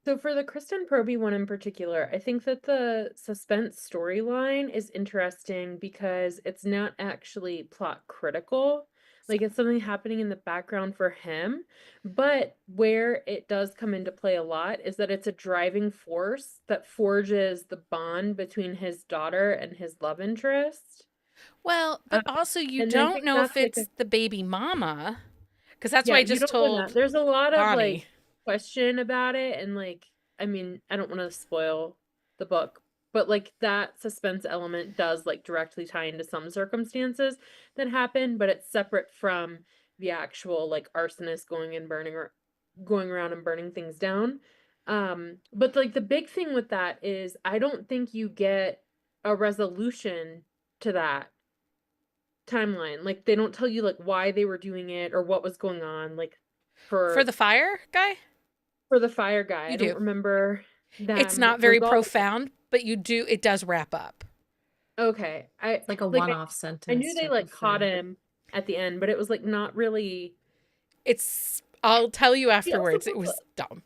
B: So for the Kristen Proby one in particular, I think that the suspense storyline is interesting because it's not actually plot critical. Like it's something happening in the background for him, but where it does come into play a lot is that it's a driving force that forges the bond between his daughter and his love interest.
A: Well, but also you
B: and I
A: don't
B: think
A: know if
B: that's like
A: it's the baby mama, because that's
B: yeah,
A: what I
B: you
A: just
B: don't know that.
A: told
B: There's a lot of
A: Bonnie.
B: like question about it, and like I mean, I don't want to spoil the book, but like that suspense element does like directly tie into some circumstances that happen, but it's separate from the actual like arsonist going around and burning things down. But like the big thing with that is I don't think you get a resolution to that timeline. Like they don't tell you like why they were doing it or what was going on. Like
A: For the fire guy?
B: for the fire guy,
A: You
B: I
A: do.
B: don't remember them
A: It's not very
B: resolving it.
A: profound, but it does wrap up.
B: Okay,
C: It's like a one-off sentence.
B: I knew they
C: type
B: like
C: of
B: caught
C: thing.
B: him at the end, but it was like not really.
A: I'll tell you afterwards. It
B: also-
A: was dumb.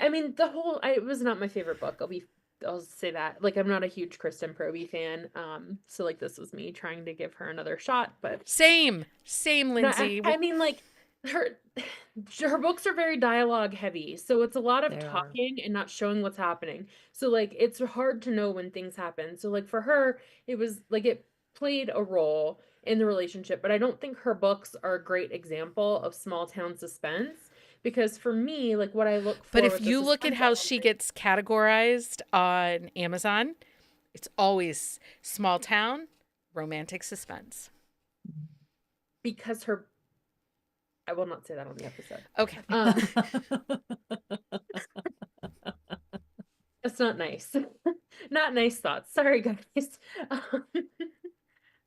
B: I mean, it was not my favorite book. I'll be I'll say that. Like, I'm not a huge Kristen Proby fan. So like this was me trying to give her another shot, but
A: Same,
B: no,
A: Lindsay.
B: I mean, like, her her books are very dialogue heavy, so it's a lot of
C: They are.
B: talking and not showing what's happening. So like it's hard to know when things happen. So like for her, it was like it played a role in the relationship, but I don't think her books are a great example of small town suspense, because for me, like what I look for
A: But if
B: with the
A: you look at
B: suspense
A: how she
B: element,
A: gets categorized on Amazon, it's always small town, romantic suspense.
B: because her I will not say that on the episode.
A: Okay.
B: That's not nice. Not nice thoughts. Sorry, guys. Um,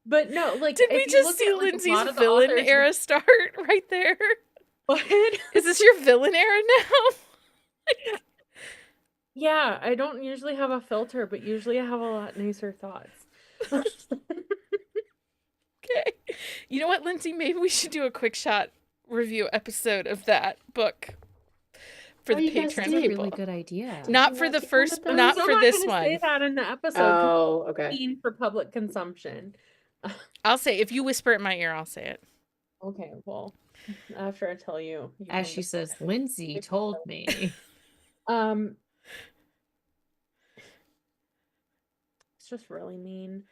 B: but no, like
A: Did we
B: if you
A: just
B: look
A: see
B: at like a
A: Lindsay's
B: lot of the
A: villain
B: authors,
A: era start right there?
B: what?
A: Is this your villain era now?
B: Yeah, I don't usually have a filter, but usually I have a lot nicer thoughts.
A: Okay. You know what, Lindsay? Maybe we should do a quick shot review episode of that book for
D: Oh,
A: the
D: you guys
A: patron
C: That's a
D: did.
C: really
A: people.
C: good idea.
A: Not for
D: Yeah,
A: the
D: keep
A: first,
D: on with
A: not
B: Still
A: for
B: not
A: this
B: gonna
A: one.
B: say that in the episode 'cause
D: Oh,
B: it's
D: okay.
B: mean for public consumption.
A: I'll say, if you whisper in my ear, I'll say it.
B: Okay, well, after I tell you, you
C: As
B: can
C: she
B: decide.
C: says, Lindsay told me.
B: It's just really mean.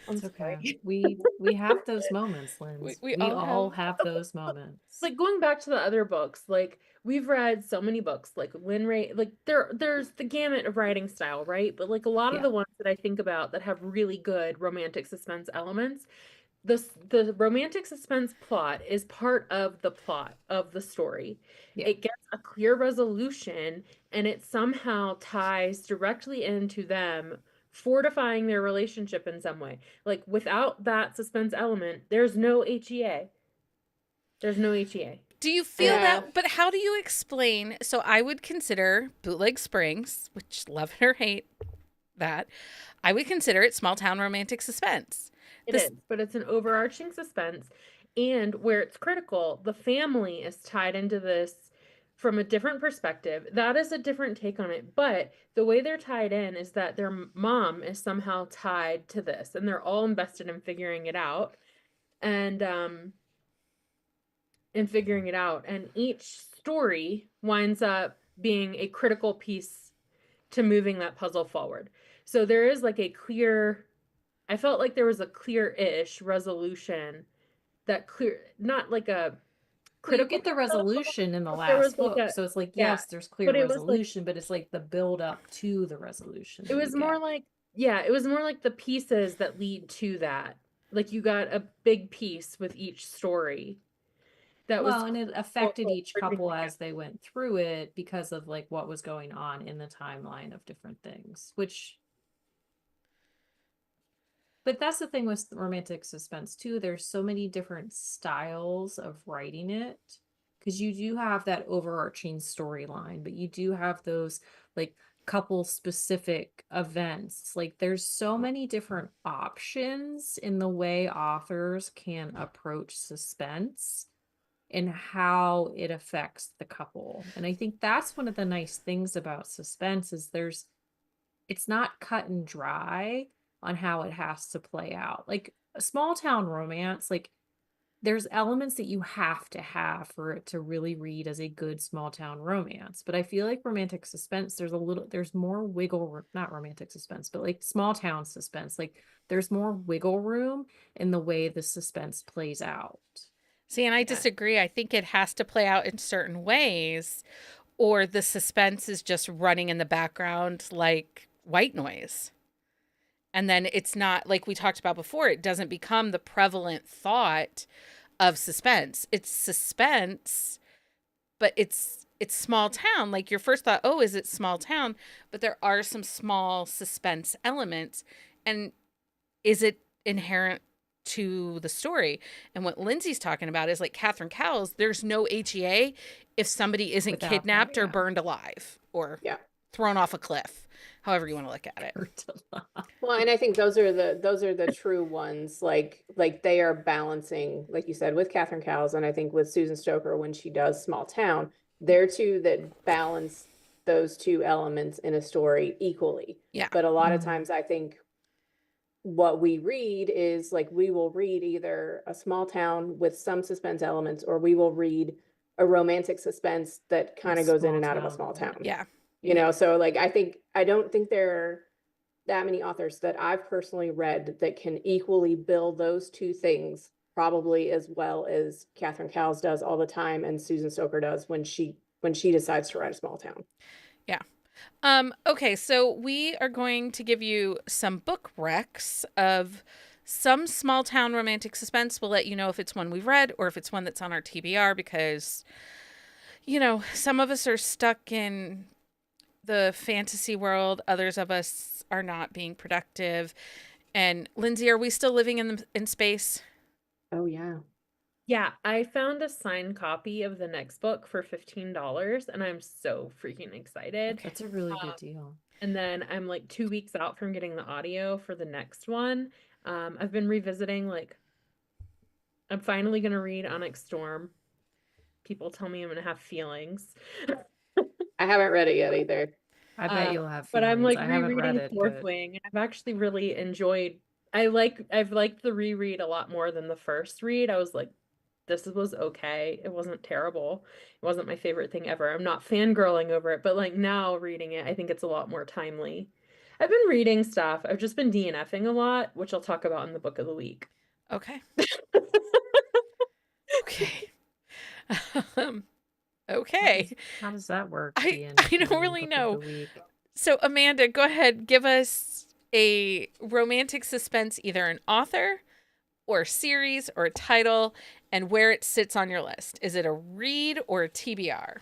B: I'm
C: It's okay.
B: sorry.
C: We have those moments, Linz.
A: We
C: We
A: all
C: all
A: have.
C: have those moments.
B: Like going back to the other books, like we've read so many books, like Lynn Ray, like there's the gamut of writing style, right? But like a lot of
C: Yeah.
B: the ones that I think about that have really good romantic suspense elements, the romantic suspense plot is part of the plot of the story.
C: Yeah.
B: It gets a clear resolution and it somehow ties directly into them fortifying their relationship in some way. Like without that suspense element, there's no HEA. There's no HEA.
A: Do you feel
D: Yeah.
A: that? But how do you explain? So I would consider Bootleg Springs, which love it or hate that, I would consider it small town romantic suspense.
B: It
A: This-
B: is, but it's an overarching suspense. And where it's critical, the family is tied into this from a different perspective. That is a different take on it. But the way they're tied in is that their mom is somehow tied to this, and they're all invested in figuring it out. And figuring it out. And each story winds up being a critical piece to moving that puzzle forward. So there is like a clear, I felt like there was a clear-ish resolution that clear, not like a
C: Well, you
B: critical
C: get the resolution in the
B: but there was
C: last
B: like
C: book.
B: a,
C: So it's like,
B: yeah,
C: yes, there's clear
B: but it was like,
C: resolution, but it's like the build up to the resolution.
B: it
C: that
B: was
C: you
B: more
C: get.
B: like, yeah, it was more like the pieces that lead to that. Like you got a big piece with each story. That was
C: Well, and it affected each
B: bridging
C: couple
B: the gap.
C: as they went through it because of like what was going on in the timeline of different things, which but that's the thing with romantic suspense too. There's so many different styles of writing it because you do have that overarching storyline, but you do have those like couple specific events. Like there's so many different options in the way authors can approach suspense and how it affects the couple. And I think that's one of the nice things about suspense is it's not cut and dry on how it has to play out. Like a small town romance, like there's elements that you have to have for it to really read as a good small town romance. But I feel like romantic suspense, there's more not romantic suspense, but like small town suspense. Like there's more wiggle room in the way the suspense plays out.
A: See, and I disagree. I think it has to play out in certain ways, or the suspense is just running in the background like white noise. And then it's not, like we talked about before, it doesn't become the prevalent thought of suspense. It's suspense, but it's small town. Like your first thought, oh, is it small town? But there are some small suspense elements. And is it inherent to the story? And what Lindsay's talking about is like Catherine Cowles, there's no HEA if somebody isn't
C: Without
A: kidnapped
C: that,
A: or
C: yeah.
A: burned alive or
D: Yeah.
A: thrown off a cliff, however you want to look at it.
D: Well, and I think those are the true ones. Like they are balancing, like you said, with Catherine Cowles, and I think with Susan Stoker when she does Small Town, they're two that balance those two elements in a story equally.
A: Yeah.
D: But a lot of
C: Mhm.
D: times I think what we read is like we will read either a small town with some suspense elements, or we will read a romantic suspense that kind of goes in
C: Small
D: and out of a
C: town,
D: small
C: yeah.
D: town.
A: Yeah.
D: You know, so like I don't think there are that many authors that I've personally read that can equally build those two things probably as well as Catherine Cowles does all the time and Susan Stoker does when she decides to write a small town.
A: Yeah. Okay, so we are going to give you some book recs of some small town romantic suspense. We'll let you know if it's one we've read or if it's one that's on our TBR, because, you know, some of us are stuck in the fantasy world, others of us are not being productive. And Lindsey, are we still living in space?
D: Oh yeah.
B: Yeah, I found a signed copy of the next book for $15, and I'm so freaking excited.
A: Okay.
C: That's a really good deal.
B: And then I'm like 2 weeks out from getting the audio for the next one. I've been revisiting, like, I'm finally gonna read Onyx Storm. People tell me I'm gonna have feelings.
D: I haven't read it yet either.
C: I bet you'll have
B: But I'm
C: feelings.
B: like
C: I haven't read
B: rereading
C: it,
B: Fourth
C: but
B: Wing, and I've actually really enjoyed. I've liked the reread a lot more than the first read. I was like, this was okay. It wasn't terrible. It wasn't my favorite thing ever. I'm not fangirling over it, but like now reading it, I think it's a lot more timely. I've been reading stuff. I've just been DNFing a lot, which I'll talk about in the book of the week.
A: Okay. Okay. Um, okay.
C: how does that work?
A: I
C: DNFing
A: don't really
C: book of
A: know.
C: the week?
A: So, Amanda, go ahead. Give us a romantic suspense, either an author or a series or a title, and where it sits on your list. Is it a read or a TBR?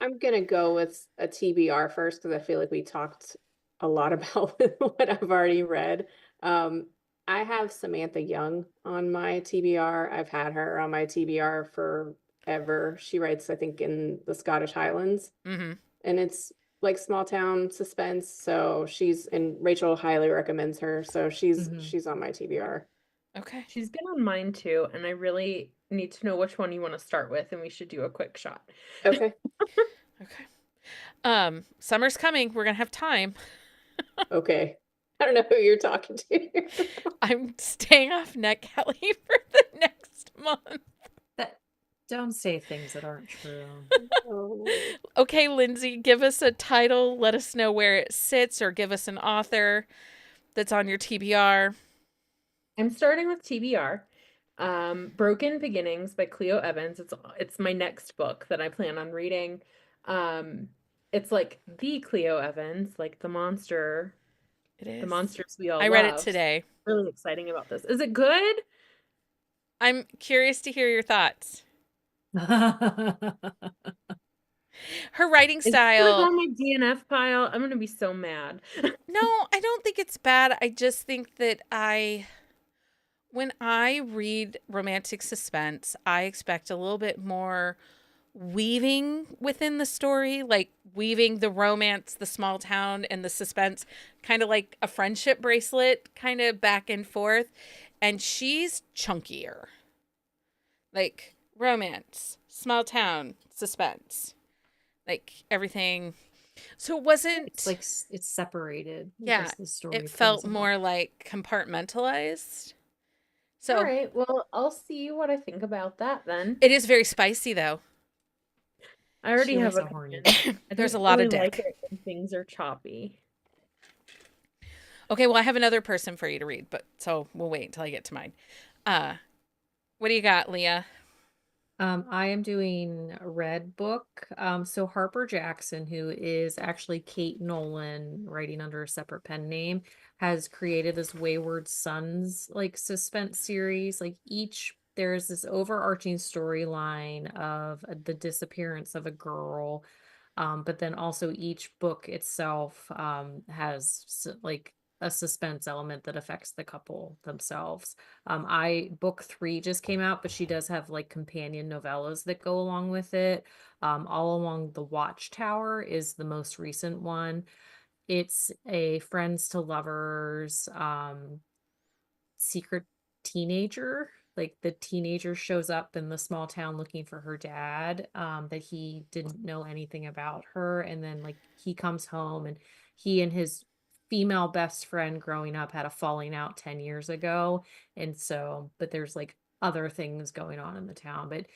D: I'm gonna go with a TBR first because I feel like we talked a lot about what I've already read. Um, I have Samantha Young on my TBR. I've had her on my TBR forever. She writes, I think, in the Scottish Highlands,
A: Mm-hmm.
D: and it's like small town suspense. So and Rachel highly recommends her. So
C: Mhm.
D: she's on my TBR.
A: Okay.
B: She's been on mine too, and I really need to know which one you want to start with, and we should do a quick shot.
D: Okay.
A: Okay. Summer's coming. We're gonna have time.
D: Okay. I don't know who you're talking to.
A: I'm staying off NetGalley for the next month.
C: Don't say things that aren't true.
D: Oh.
A: Okay, Lindsey, give us a title. Let us know where it sits, or give us an author that's on your TBR.
B: I'm starting with TBR. Broken Beginnings by Cleo Evans. It's my next book that I plan on reading. It's like the Cleo Evans, like the monster,
A: It is.
B: the monsters we all
A: I
B: love.
A: read it today.
B: Really exciting about this. Is it good?
A: I'm curious to hear your thoughts. Her writing
B: Is it gonna go
A: style.
B: on my DNF pile? I'm gonna be so mad.
A: No, I don't think it's bad. I just think that when I read romantic suspense, I expect a little bit more weaving within the story, like weaving the romance, the small town, and the suspense, kind of like a friendship bracelet, kind of back and forth. And she's chunkier. Like romance, small town, suspense, like everything. So it wasn't.
C: It's like it's separated.
A: Yeah,
C: as the story
A: it felt
C: plays out.
A: more like compartmentalized. So
B: All right. Well, I'll see what I think about that then.
A: it is very spicy, though.
B: I already
C: She
B: have
C: likes a
B: opinions.
C: horny.
B: I
A: There's
B: don't
A: a lot of
B: really like
A: dick.
B: it when things are choppy.
A: Okay, well, I have another person for you to read, but so we'll wait until I get to mine. What do you got, Leah?
C: I am doing a red book. So Harper Jackson, who is actually Kate Nolan, writing under a separate pen name, has created this Wayward Sons like suspense series. Like there's this overarching storyline of the disappearance of a girl. But then also each book itself has like a suspense element that affects the couple themselves. Book 3 just came out, but she does have like companion novellas that go along with it. All Along the Watchtower is the most recent one. It's a friends to lovers, secret teenager like the teenager shows up in the small town looking for her dad, that he didn't know anything about her, and then like he comes home and he and his female best friend growing up had a falling out 10 years ago, and so but there's like other things going on in the town. But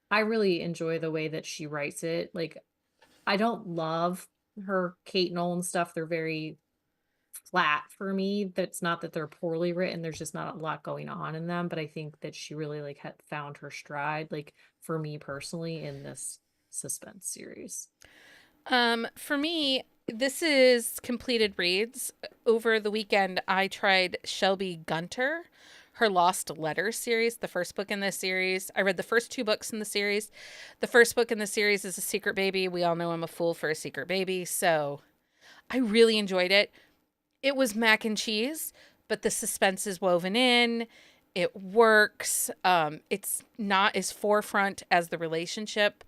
C: I really enjoy the way that she writes it. Like, I don't love her Kate Nolan stuff. They're very flat for me. That's not that they're poorly written. There's just not a lot going on in them. But I think that she really like had found her stride, like for me personally, in this suspense series.
A: For me, this is completed reads. Over the weekend, I tried Shelby Gunter, her Lost Letters series, the first book in this series. I read the first 2 books in the series. The first book in the series is A Secret Baby. We all know I'm a fool for a secret baby, so I really enjoyed it. It was mac and cheese, but the suspense is woven in. It works. It's not as forefront as the relationship.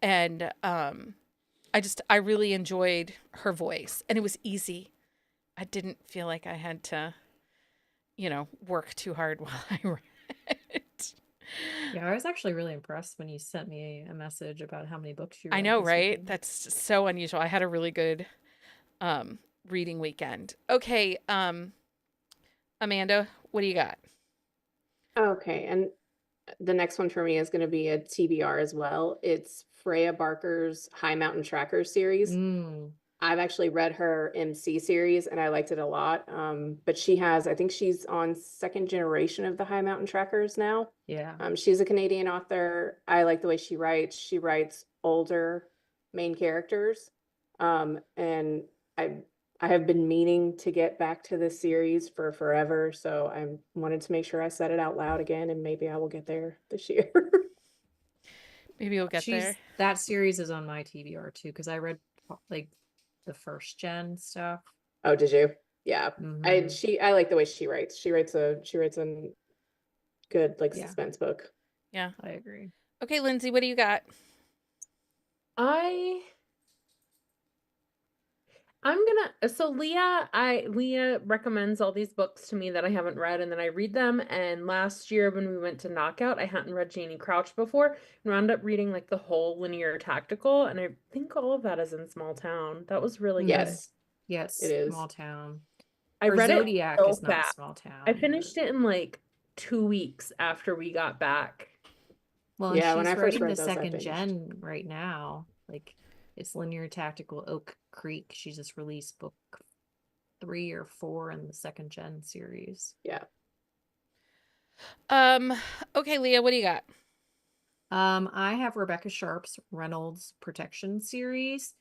A: And I really enjoyed her voice, and it was easy. I didn't feel like I had to, work too hard while I read.
C: Yeah, I was actually really impressed when you sent me a message about how many books you read
A: I know,
C: this
A: right?
C: weekend.
A: That's so unusual. I had a really good reading weekend. Okay, Amanda, what do you got?
D: Okay, and the next one for me is going to be a TBR as well. It's Freya Barker's High Mountain Trackers series. I've actually read her MC series and I liked it a lot. But I think she's on 2nd generation of the High Mountain Trackers now.
C: Yeah.
D: She's a Canadian author. I like the way she writes. She writes older main characters. And I have been meaning to get back to this series for forever, so I wanted to make sure I said it out loud again, and maybe I will get there this year.
A: Maybe you'll get there.
C: That series is on my TBR too, because I read like the first gen stuff.
D: Oh, did you? Yeah.
C: Mhm.
D: I like the way she writes. She writes a good
C: Yeah.
D: suspense book.
A: Yeah.
C: I agree.
A: Okay, Lindsey, what do you got?
B: Leah recommends all these books to me that I haven't read, and then I read them. And last year when we went to Knockout, I hadn't read Janie Crouch before and wound up reading like the whole Linear Tactical, and I think all of that is in Small Town. That was really good.
D: Yes.
C: Yes,
D: It is.
C: Small Town.
B: I
C: Or
B: read it
C: Zodiac
B: so
C: is not
B: fast.
C: Small Town.
B: I finished it in like 2 weeks after we got back.
C: Well,
D: Yeah, when
C: she's
D: I first
C: writing
D: read
C: the
D: those, I
C: second
D: finished.
C: gen right now. Like, it's Linear Tactical Oak Creek. She just released book 3 or 4 in the second gen series.
D: Yeah.
A: Okay, Leah, what do you got?
C: I have Rebecca Sharp's Reynolds Protection series.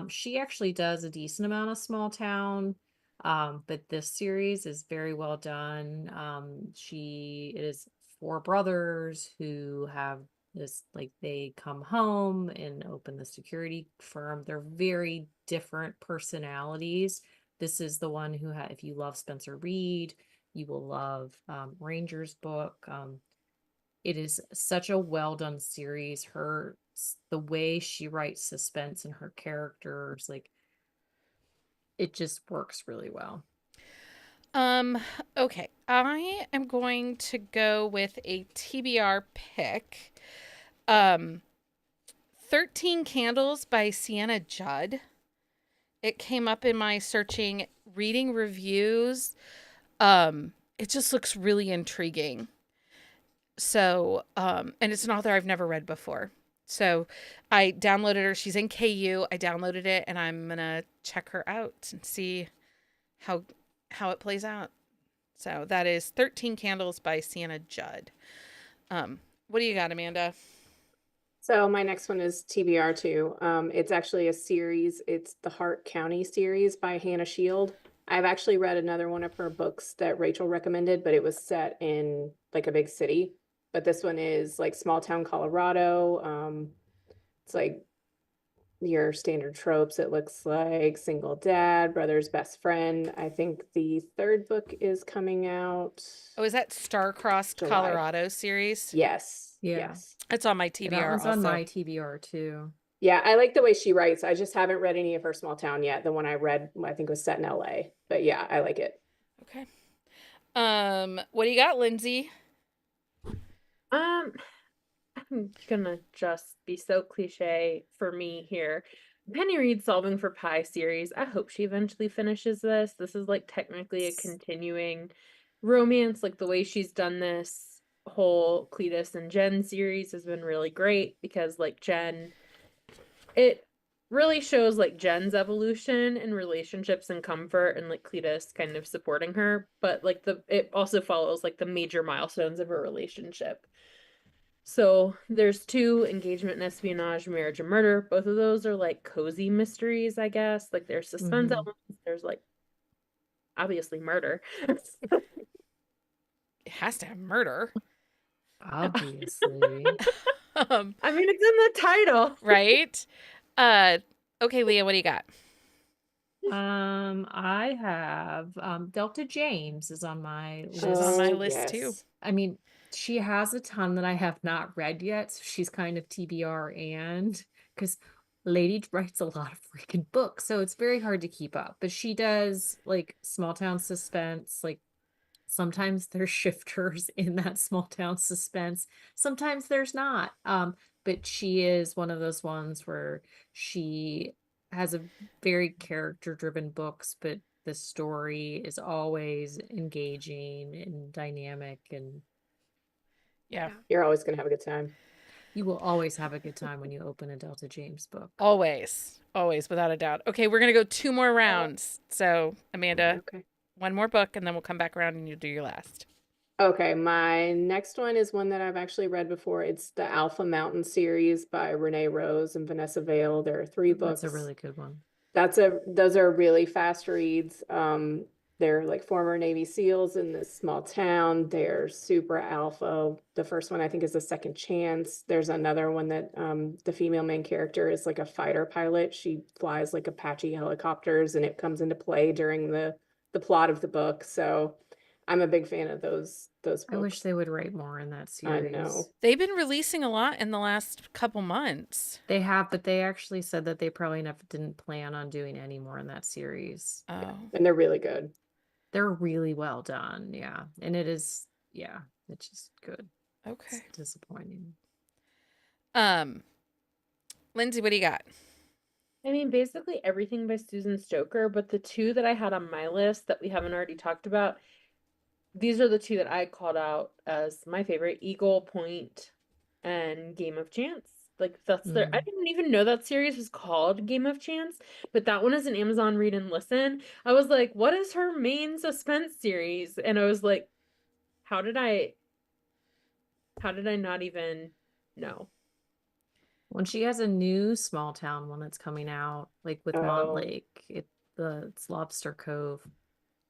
C: She actually does a decent amount of Small Town, but this series is very well done. It is 4 brothers who have this, like, they come home and open the security firm. They're very different personalities. This is the one who if you love Spencer Reed, you will love Ranger's book. It is such a well done series. The way she writes suspense and her characters, like, it just works really well.
A: Okay, I am going to go with a TBR pick. 13 Candles by Sienna Judd. It came up in my searching reading reviews. It just looks really intriguing. So, and it's an author I've never read before. So I downloaded her. She's in KU. I downloaded it, and I'm going to check her out and see how it plays out. So that is 13 Candles by Sienna Judd. What do you got, Amanda?
D: So my next one is TBR too. It's actually a series. It's the Hart County series by Hannah Shield. I've actually read another one of her books that Rachel recommended, but it was set in like a big city. But this one is like small town Colorado. It's like your standard tropes. It looks like single dad, brother's best friend. I think the 3rd book is coming out.
A: Oh, is that Star-Crossed
D: July.
A: Colorado series?
D: Yes.
C: Yeah.
D: Yes.
A: It's on my
C: Yeah,
A: TBR
C: that one's
A: also.
C: on my TBR too.
D: Yeah, I like the way she writes. I just haven't read any of her Small Town yet. The one I read, I think, was set in LA. But yeah, I like it.
A: Okay. What do you got, Lindsey?
B: I'm gonna just be so cliche for me here. Penny Reed's Solving for Pi series. I hope she eventually finishes this. This is like technically a continuing romance. Like the way she's done this whole Cletus and Jen series has been really great because like Jen, it really shows like Jen's evolution in relationships and comfort and like Cletus kind of supporting her, but like it also follows like the major milestones of her relationship. So there's two: engagement and espionage, marriage and murder. Both of those are like cozy mysteries, I guess. Like there's suspense
C: Mhm.
B: elements, there's like obviously murder.
A: It has to have murder.
C: Obviously.
A: um,
B: I mean, it's in the title.
A: right? Okay, Leah, what do you got?
C: I have Delta James is on my
A: She's
C: list.
A: on my
D: Oh,
A: list too.
D: yes.
C: I mean, she has a ton that I have not read yet, so she's kind of TBR, and because Lady writes a lot of freaking books, so it's very hard to keep up. But she does like Small Town Suspense, like sometimes there's shifters in that Small Town Suspense, sometimes there's not. But she is one of those ones where she has a very character driven books, but the story is always engaging and dynamic, and
A: Yeah,
D: You're always going to have a good time.
C: you will always have a good time when you open a Delta James book.
A: always, without a doubt. Okay, we're gonna go 2 more rounds. So, Amanda,
D: Okay.
A: 1 more book, and then we'll come back around and you do your last.
D: Okay, my next one is one that I've actually read before. It's the Alpha Mountain series by Renee Rose and Vanessa Vale. There are 3 books.
C: That's a really good one.
D: Those are really fast reads. They're like former Navy SEALs in this small town. They're super alpha. The first one I think is a second chance. There's another one that the female main character is like a fighter pilot. She flies like Apache helicopters, and it comes into play during the plot of the book. So I'm a big fan of those books.
C: I wish they would write more in that
D: I
C: series.
D: know.
A: They've been releasing a lot in the last couple months.
C: They have, but they actually said that they probably didn't plan on doing any more in that series.
A: Oh,
D: And they're really good.
C: They're really well done, yeah. And it is, yeah, it's just good.
A: okay.
C: It's disappointing.
A: Lindsey, what do you got?
B: I mean, basically everything by Susan Stoker, but the two that I had on my list that we haven't already talked about, these are the two that I called out as my favorite: Eagle Point and Game of Chance. Like that's I didn't even know that series was called Game of Chance, but that one is an Amazon read and listen. I was like, what is her main suspense series? And I was like, how did I not even know?
C: When she has a new small town one that's coming out, like with Montlake, it's Lobster Cove.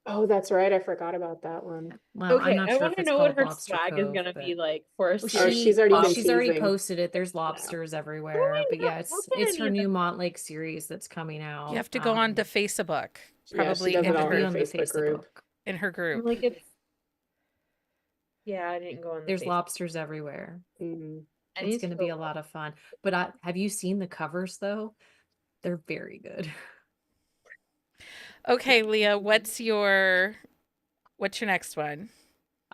D: Oh, that's right. I forgot about that one.
C: Well,
B: Okay,
C: I'm not
B: I
C: sure
B: want
C: if
B: to
C: it's
B: know what
C: called
B: her
C: Lobster
B: swag is
C: Cove,
B: gonna
C: but
B: be like for a
C: well,
B: series.
D: she's already been
C: she's already
D: teasing.
C: posted it. There's lobsters everywhere, but yeah,
B: how
C: it's
B: can I
C: her
B: even-
C: new Montlake series that's coming out.
A: You have to go on to Facebook,
D: Yeah, she
A: probably
D: does it
A: in
D: all
C: be
D: in
A: her
C: on
D: her
C: the
D: Facebook group.
A: in her group.
B: Like it's yeah, I didn't go on the
C: There's
B: Facebook.
C: lobsters everywhere.
D: Mhm.
B: I
C: It's
B: need
C: going to
B: to
C: be
B: go
C: a lot of fun. But have you seen the covers though? They're very good.
A: Okay, Leah, what's your next one?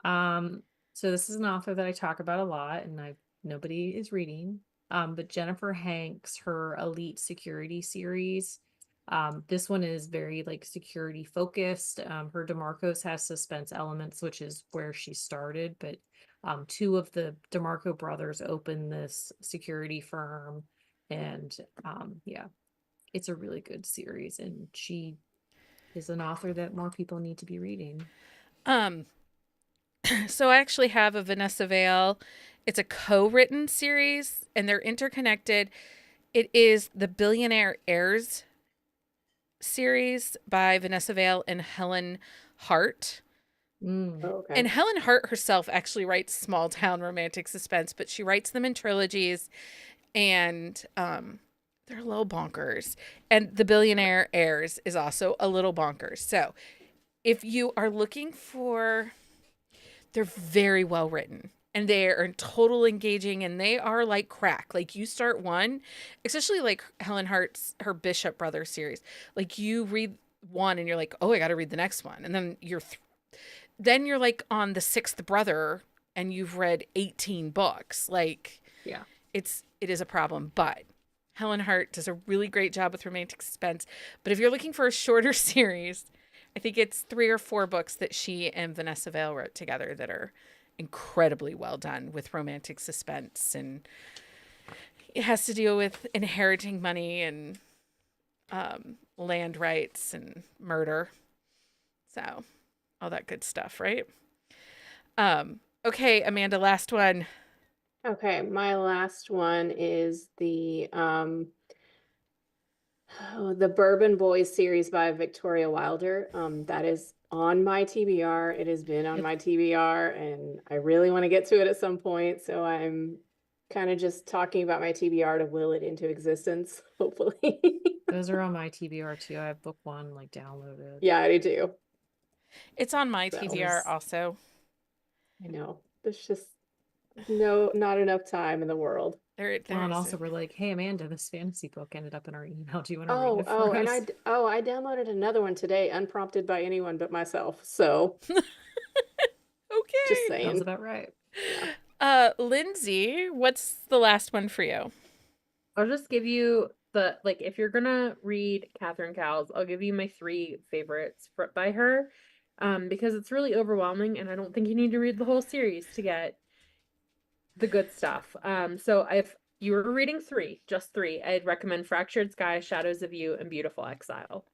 C: So this is an author that I talk about a lot, and nobody is reading. But Jennifer Hanks, her Elite Security series. This one is very like security focused. Her DeMarco's has suspense elements, which is where she started, but two of the DeMarco brothers opened this security firm, and yeah, it's a really good series, and she is an author that more people need to be reading.
A: So I actually have a Vanessa Vale. It's a co-written series, and they're interconnected. It is the Billionaire Heirs series by Vanessa Vale and Helen Hart.
C: Mm.
D: Oh, okay.
A: And Helen Hart herself actually writes small town romantic suspense, but she writes them in trilogies, and they're a little bonkers. And the Billionaire Heirs is also a little bonkers. So if you are looking for, they're very well written, and they are total engaging, and they are like crack. Like you start one, especially like Helen Hart's, her Bishop Brothers series. Like you read one and you're like, oh, I got to read the next one. And then you're like on the sixth brother, and you've read 18 books. Like,
C: Yeah.
A: it is a problem. But Helen Hart does a really great job with romantic suspense. But if you're looking for a shorter series, I think it's 3 or 4 books that she and Vanessa Vale wrote together that are incredibly well done with romantic suspense, and it has to deal with inheriting money and land rights and murder. So all that good stuff, right? Okay, Amanda, last one.
D: Okay, my last one is the Bourbon Boys series by Victoria Wilder. That is on my TBR. It has been on my TBR, and I really want to get to it at some point. So I'm kind of just talking about my TBR to will it into existence, hopefully.
C: Those are on my TBR too. I have book 1 like downloaded.
D: Yeah, I do.
A: It's on my
D: So-
A: TBR also.
D: I know. There's just not enough time in the world.
A: There
C: Well, and
A: is
C: also we're like, hey Amanda, this fantasy book ended up in our email. Do you want to read
D: Oh,
C: it for
D: and
C: us?
D: I downloaded another one today, unprompted by anyone but myself. So
A: okay.
D: just
C: Sounds
D: saying.
C: about right.
A: Lindsey, what's the last one for you?
B: I'll just give you if you're gonna read Catherine Cowles, I'll give you my 3 favorites by her, because it's really overwhelming, and I don't think you need to read the whole series to get the good stuff. So if you were reading 3, just 3, I'd recommend Fractured Sky, Shadows of You, and Beautiful Exile.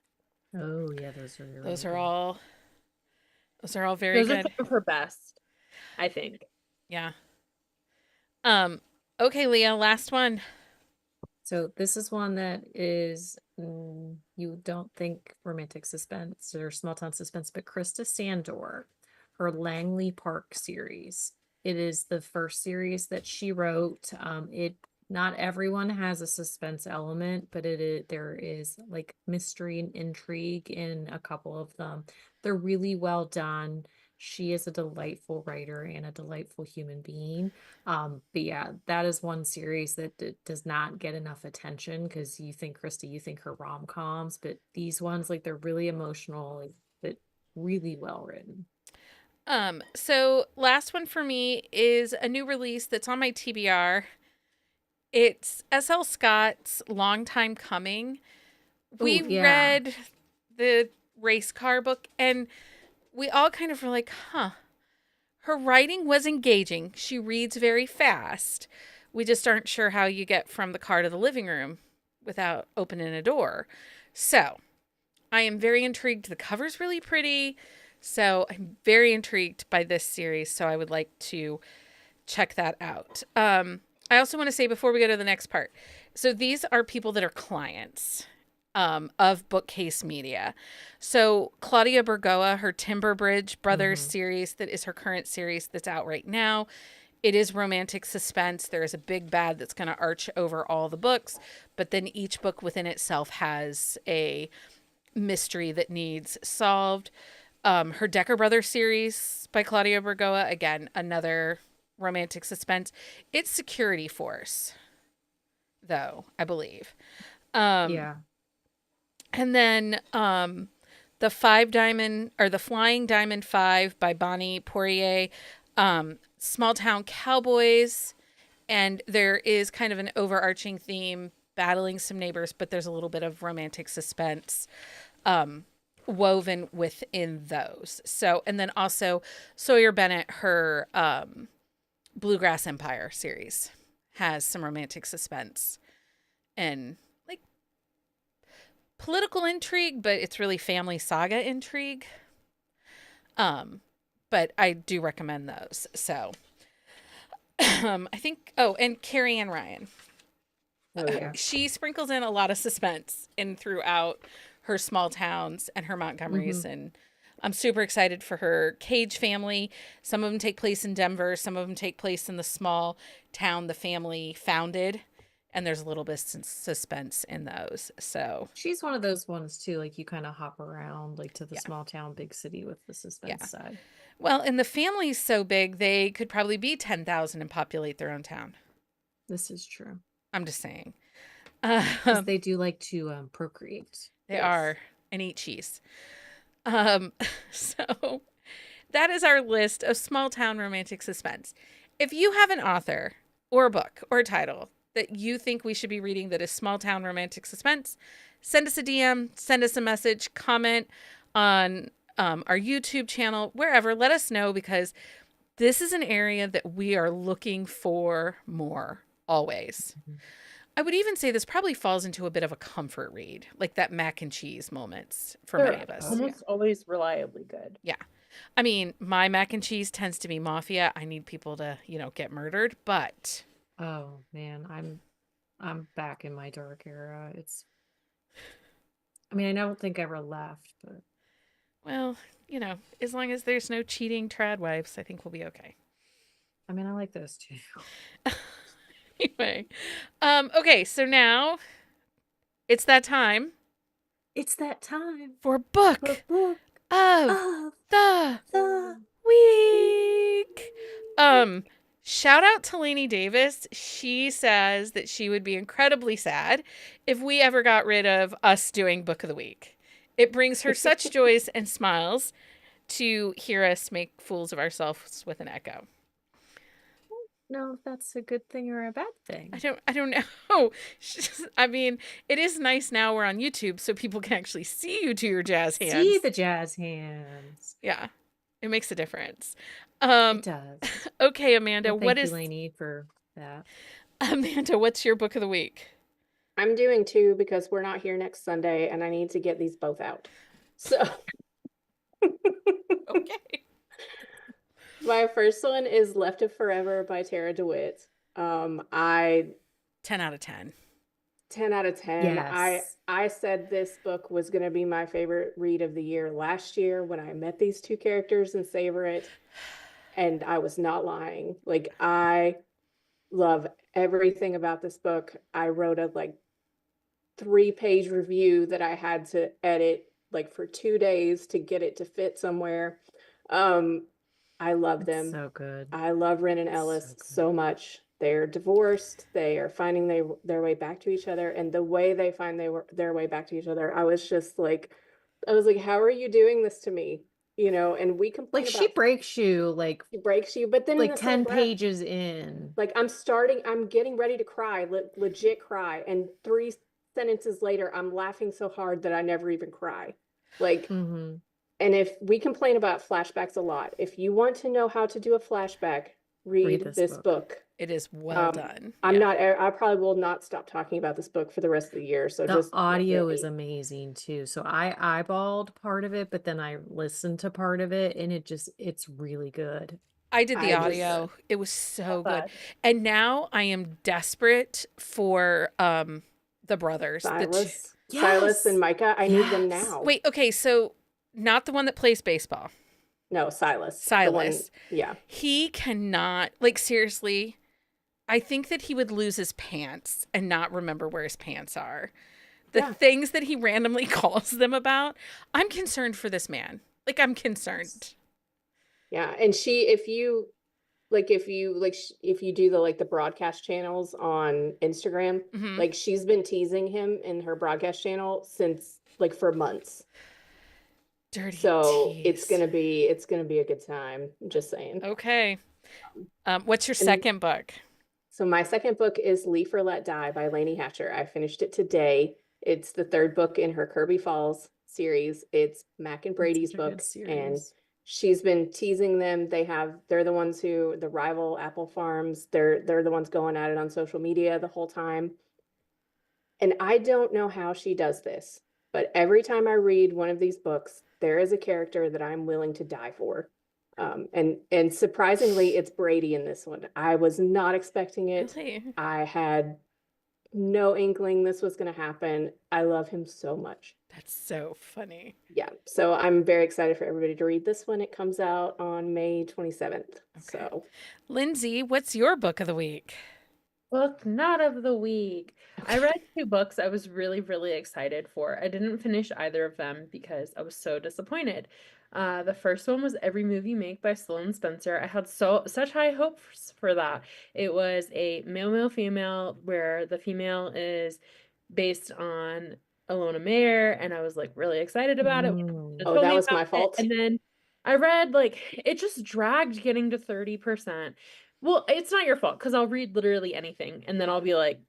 C: Oh yeah, those are really
A: Those are
C: good.
A: all very
B: Those
A: good.
B: are some of her best, I think.
A: Yeah. Okay, Leah, last one.
C: So this is one that is you don't think romantic suspense or small town suspense, but Krista Sandor, her Langley Park series. It is the first series that she wrote. Not everyone has a suspense element, but there is like mystery and intrigue in a couple of them. They're really well done. She is a delightful writer and a delightful human being. But yeah, that is one series that does not get enough attention because you think, Krista, you think her rom-coms, but these ones, like, they're really emotional, like, but really well written.
A: So last one for me is a new release that's on my TBR. It's S.L. Scott's Long Time Coming. We
C: yeah.
A: read the race car book, and we all kind of were like, huh. Her writing was engaging. She reads very fast. We just aren't sure how you get from the car to the living room without opening a door. So I am very intrigued. The cover's really pretty. So I'm very intrigued by this series. So I would like to check that out. I also want to say before we go to the next part, so these are people that are clients of Bookcase Media. So Claudia Bergoa, her Timber Bridge Brothers series, that is her current series that's out right now. It is romantic suspense. There is a big bad that's going to arch over all the books, but then each book within itself has a mystery that needs solved. Her Decker Brothers series by Claudia Bergoa, again, another romantic suspense. It's Security Force, though, I believe.
C: Yeah.
A: And then the Flying Diamond 5 by Bonnie Poirier, Small Town Cowboys, and there is kind of an overarching theme, battling some neighbors, but there's a little bit of romantic suspense woven within those. So, and then also Sawyer Bennett, her Bluegrass Empire series has some romantic suspense and like political intrigue, but it's really family saga intrigue. But I do recommend those. So I think, and Carrie Ann Ryan.
C: Oh yeah.
A: She sprinkles in a lot of suspense in throughout her small towns and her Montgomerys, and I'm super excited for her Cage family. Some of them take place in Denver. Some of them take place in the small town the family founded, and there's a little bit of suspense in those. So
C: She's one of those ones too, like you kind of hop around like to the small town, big city with the suspense side.
A: Well, and the family's so big, they could probably be 10,000 and populate their own town.
C: This is true.
A: I'm just saying.
C: 'Cause they do like to procreate.
A: They are, and eat cheese. So that is our list of small town romantic suspense. If you have an author or a book or a title that you think we should be reading that is small town romantic suspense, send us a DM, send us a message, comment on our YouTube channel, wherever. Let us know, because this is an area that we are looking for more always. I would even say this probably falls into a bit of a comfort read, like that mac and cheese moments for
B: They're
A: many of us.
B: almost always reliably good.
A: Yeah. I mean, my mac and cheese tends to be mafia. I need people to, get murdered, but
C: Oh man, I'm back in my dark era. I don't think I ever left, but
A: well, as long as there's no cheating trad wives, I think we'll be okay.
C: I like those too.
A: Anyway, okay, so now it's that time
C: It's that time
A: for book
C: for book
A: of
C: of
A: the
C: the
A: week. Shout out to Lainey Davis. She says that she would be incredibly sad if we ever got rid of us doing book of the week. It brings her such joys and smiles to hear us make fools of ourselves with an echo.
C: know if that's a good thing or a bad thing.
A: I don't know. I mean, it is nice now we're on YouTube so people can actually see you do your jazz hands.
C: See the jazz hands.
A: Yeah. It makes a difference.
C: It does.
A: Okay, Amanda,
C: Well,
A: what
C: thank
A: is
C: you, Lainey, for that.
A: Amanda, what's your book of the week?
D: I'm doing two because we're not here next Sunday and I need to get these both out. So
A: Okay.
D: my first one is Left of Forever by Tara DeWitt.
A: 10 out of 10.
D: 10 out of 10.
C: Yes.
D: I said this book was going to be my favorite read of the year last year when I met these two characters in Savor It, and I was not lying. Like, I love everything about this book. I wrote a 3-page review that I had to edit for 2 days to get it to fit somewhere. I love
C: It's
D: them.
C: so good.
D: I love Ren and
C: It's
D: Ellis
C: so good.
D: so much. They're divorced. They are finding their way back to each other, and the way they find their way back to each other, I was like, how are you doing this to me? And we complain
C: She
D: about
C: breaks you
D: she breaks you, but then in the same
C: 10
D: breath,
C: pages in.
D: I'm getting ready to cry, legit cry, and 3 sentences later, I'm laughing so hard that I never even cry.
C: Mm-hmm.
D: And if we complain about flashbacks a lot, if you want to know how to do a flashback, read this book.
A: It is well done.
D: I probably will not stop talking about this book for the rest of the year. So
C: The
D: just
C: audio is amazing too. So I eyeballed part of it, but then I listened to part of it, and it's really good.
A: I did the
D: I just-
A: audio. It was so good.
B: But
A: And now I am desperate for the brothers.
D: Silas,
C: Yes!
D: Silas and Micah. I need them
C: Yes!
D: now.
A: Wait, okay, so not the one that plays baseball.
D: No, Silas.
A: Silas.
D: Yeah.
A: He cannot, seriously, I think that he would lose his pants and not remember where his pants are. The
D: Yeah.
A: things that he randomly calls them about, I'm concerned for this man. I'm concerned.
D: Yeah. And if you do the broadcast channels on Instagram,
A: Mhm.
D: she's been teasing him in her broadcast channel since for months.
A: Dirty
D: So
A: tease.
D: it's gonna be a good time. I'm just saying.
A: Okay. What's your
D: And-
A: second book?
D: So my second book is Leaf or Let Die by Lainey Hatcher. I finished it today. It's the third book in her Kirby Falls series. It's Mac and Brady's
C: Such a good
D: book, and
C: series.
D: she's been teasing them. They're the ones the rival apple farms. They're the ones going at it on social media the whole time. And I don't know how she does this, but every time I read one of these books, there is a character that I'm willing to die for. And surprisingly, it's Brady in this one. I was not expecting it.
A: Really?
D: I had no inkling this was going to happen. I love him so much.
A: That's so funny.
D: Yeah. So I'm very excited for everybody to read this one. It comes out on May 27th.
A: Okay.
D: So
A: Lindsey, what's your book of the week?
B: book not of the week. I read 2 books I was really, really excited for. I didn't finish either of them because I was so disappointed. The first one was Every Move You Make by Sloane Spencer. I had such high hopes for that. It was a male, female, where the female is based on Alona Mayer, and I was really excited about it.
C: Mm.
D: Oh, that
B: Totally
D: was my
B: about it.
D: fault.
B: And then I read like it just dragged getting to 30%. Well, it's not your fault because I'll read literally anything and then I'll be like,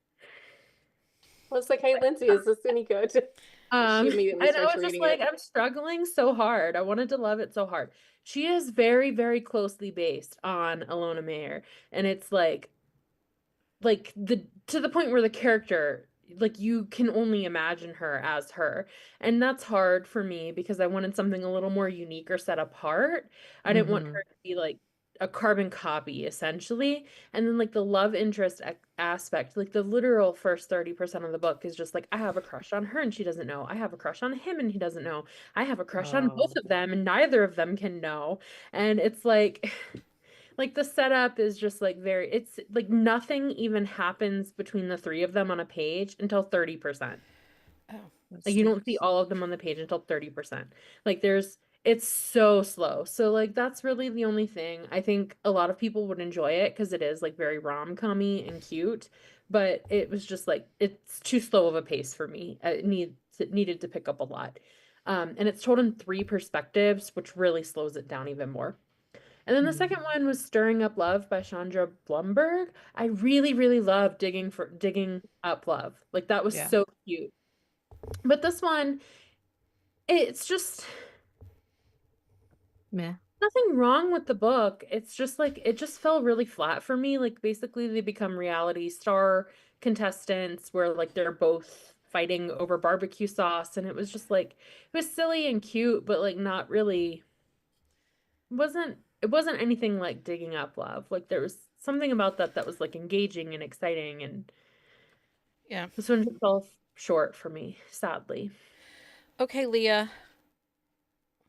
D: Well, it's like, hey, Lindsay, is this any good? She immediately
B: and I
D: starts
B: was just
D: reading
B: like,
D: it.
B: I'm struggling so hard. I wanted to love it so hard. She is very, very closely based on Alona Mayer, and it's like the to the point where the character like you can only imagine her as her, and that's hard for me because I wanted something a little more unique or set apart. I didn't want
C: Mm-hmm.
B: her to be like a carbon copy essentially. And then like the love interest aspect, like the literal first 30% of the book is just like I have a crush on her and she doesn't know, I have a crush on him and he doesn't know, I have a crush on both
C: Oh,
B: of them and neither of them can know. And it's like like the setup is just like very, it's like nothing even happens between the three of them on a page until 30%.
A: Oh,
C: that's
B: Like you don't see
C: stinks.
B: all of them on the page until 30%. Like it's so slow. So like that's really the only thing. I think a lot of people would enjoy it because it is like very rom-commy and cute, but it was just like it's too slow of a pace for me. It needed to pick up a lot. And it's told in three perspectives, which really slows it down even more. And then the second
C: Mm.
B: one was Stirring Up Love by Chandra Blumberg. I really, really love digging up love. Like that was
C: Yeah.
B: so cute. But this one, it's just
C: Meh.
B: nothing wrong with the book. It's just like it just fell really flat for me. Like basically they become reality star contestants where like they're both fighting over barbecue sauce, and it was just like it was silly and cute, but like not really it wasn't anything like Digging Up Love. Like there was something about that was like engaging and exciting, and
A: yeah.
B: this one just fell short for me, sadly.
A: Okay, Leah.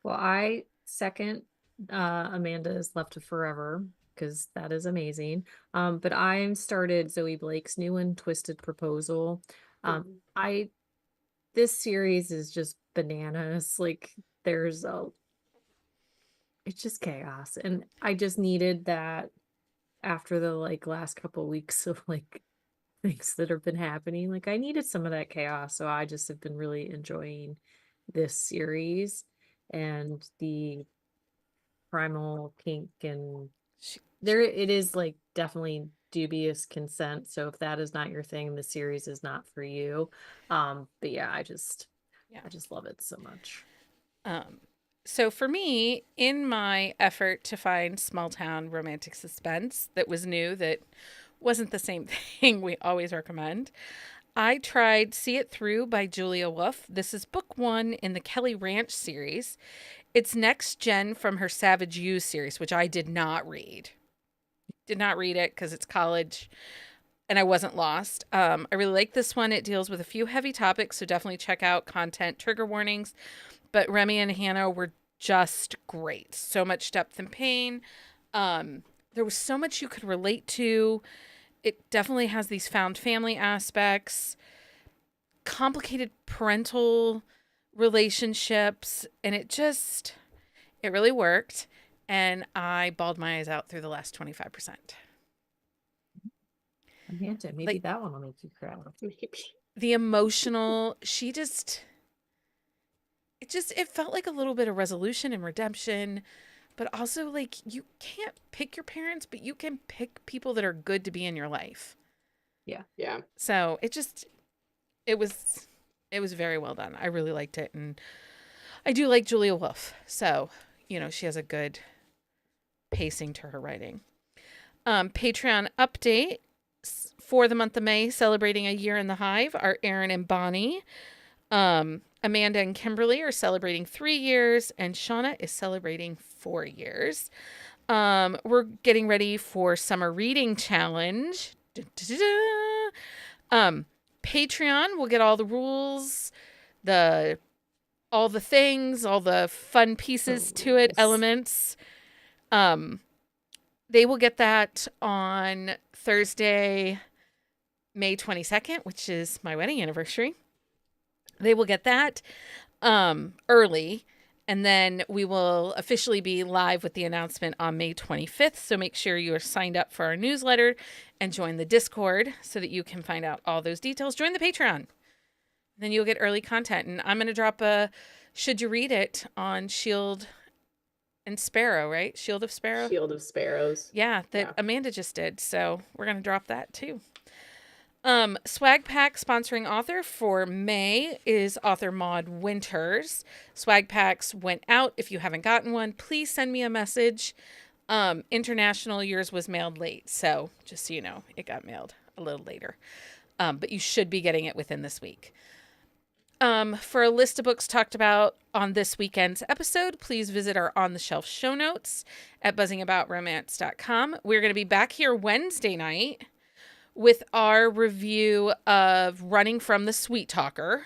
C: Well, I second Amanda's Left to Forever because that is amazing. But I started Zoe Blake's new one, Twisted Proposal.
D: Mhm.
C: I this series is just bananas. Like there's a it's just chaos. And I just needed that after the like last couple weeks of like things that have been happening. Like I needed some of that chaos. So I just have been really enjoying this series and the primal kink and
A: She,
C: there it is like definitely dubious consent. So if that is not your thing, the series is not for you. But yeah,
A: yeah.
C: I just love it so much.
A: Um, so for me, in my effort to find small town romantic suspense that was new, that wasn't the same thing we always recommend, I tried See It Through by Julia Wolf. This is book one in the Kelly Ranch series. It's next gen from her Savage U series, which I did not read. Did not read it because it's college and I wasn't lost. I really like this one. It deals with a few heavy topics, so definitely check out content trigger warnings. But Remy and Hannah were just great. So much depth and pain. There was so much you could relate to. It definitely has these found family aspects, complicated parental relationships, and it really worked. And I bawled my eyes out through the last 25%.
C: Amanda, maybe
A: Like
C: that one will make you cry.
D: Maybe.
A: the emotional, it felt like a little bit of resolution and redemption, but also like you can't pick your parents, but you can pick people that are good to be in your life.
C: Yeah.
D: Yeah.
A: So it was it was very well done. I really liked it, and I do like Julia Wolf. So, she has a good pacing to her writing. Patreon update for the month of May, celebrating a year in the Hive, are Aaron and Bonnie. Amanda and Kimberly are celebrating 3 years, and Shauna is celebrating 4 years. We're getting ready for Summer Reading Challenge. Da, da, da, da. Patreon will get all the rules, all the things, all the fun pieces to it,
C: Rules.
A: elements. They will get that on Thursday, May 22nd, which is my wedding anniversary. They will get that early, and then we will officially be live with the announcement on May 25th. So make sure you are signed up for our newsletter and join the Discord so that you can find out all those details. Join the Patreon. Then you'll get early content. And I'm going to drop a Should You Read It on Shield and Sparrow, right? Shield of Sparrow.
D: Shield of Sparrows.
A: Yeah, that
D: Yeah.
A: Amanda just did. So we're gonna drop that too. Swag Pack sponsoring author for May is author Maud Winters. Swag Packs went out. If you haven't gotten one, please send me a message. International, yours was mailed late, so just so you know, it got mailed a little later. But you should be getting it within this week. For a list of books talked about on this weekend's episode, please visit our On the Shelf show notes at buzzingaboutromance.com. We're going to be back here Wednesday night with our review of Running from the Sweet Talker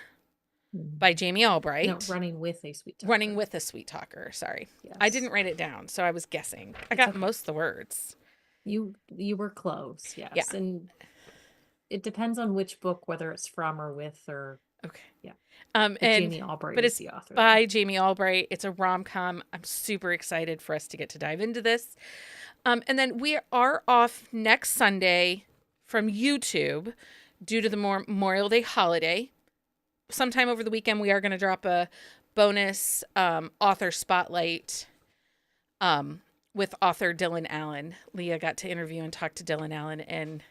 A: by Jamie Albright.
C: No, Running with a Sweet Talker.
A: Running with a Sweet Talker, sorry.
C: Yes.
A: I didn't write it down, so I was guessing. I
C: It's
A: got
C: okay.
A: most of the words.
C: You were close, yes.
A: Yeah.
C: And it depends on which book, whether it's from or with or
A: Okay.
C: Yeah.
A: And
C: Jamie Albright
A: but
C: is
A: it's
C: the author.
A: by Jamie Albright. It's a rom-com. I'm super excited for us to get to dive into this. And then we are off next Sunday from YouTube due to the Memorial Day holiday. Sometime over the weekend, we are going to drop a bonus author spotlight with author Dylan Allen. Leah got to interview and talk to Dylan Allen, and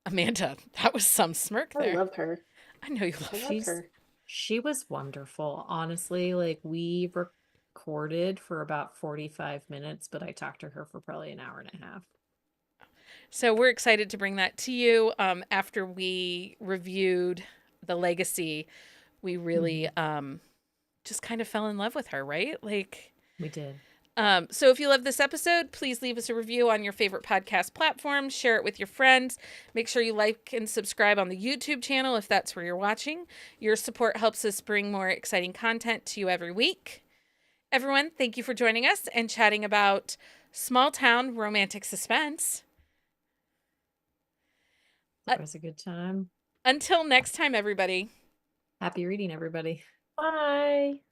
A: Amanda, that was some smirk
D: I
A: there.
D: love her.
A: I know you
D: I
A: love
D: love her.
C: She was wonderful. Honestly, like we recorded for about 45 minutes, but I talked to her for probably an hour and a half.
A: So we're excited to bring that to you. After we reviewed The Legacy, we really just kind of fell in love with her, right? Like
C: We did.
A: So if you love this episode, please leave us a review on your favorite podcast platform. Share it with your friends. Make sure you like and subscribe on the YouTube channel if that's where you're watching. Your support helps us bring more exciting content to you every week. Everyone, thank you for joining us and chatting about Small Town Romantic Suspense.
C: That was a good time.
A: Until next time, everybody.
C: Happy reading, everybody.
B: Bye.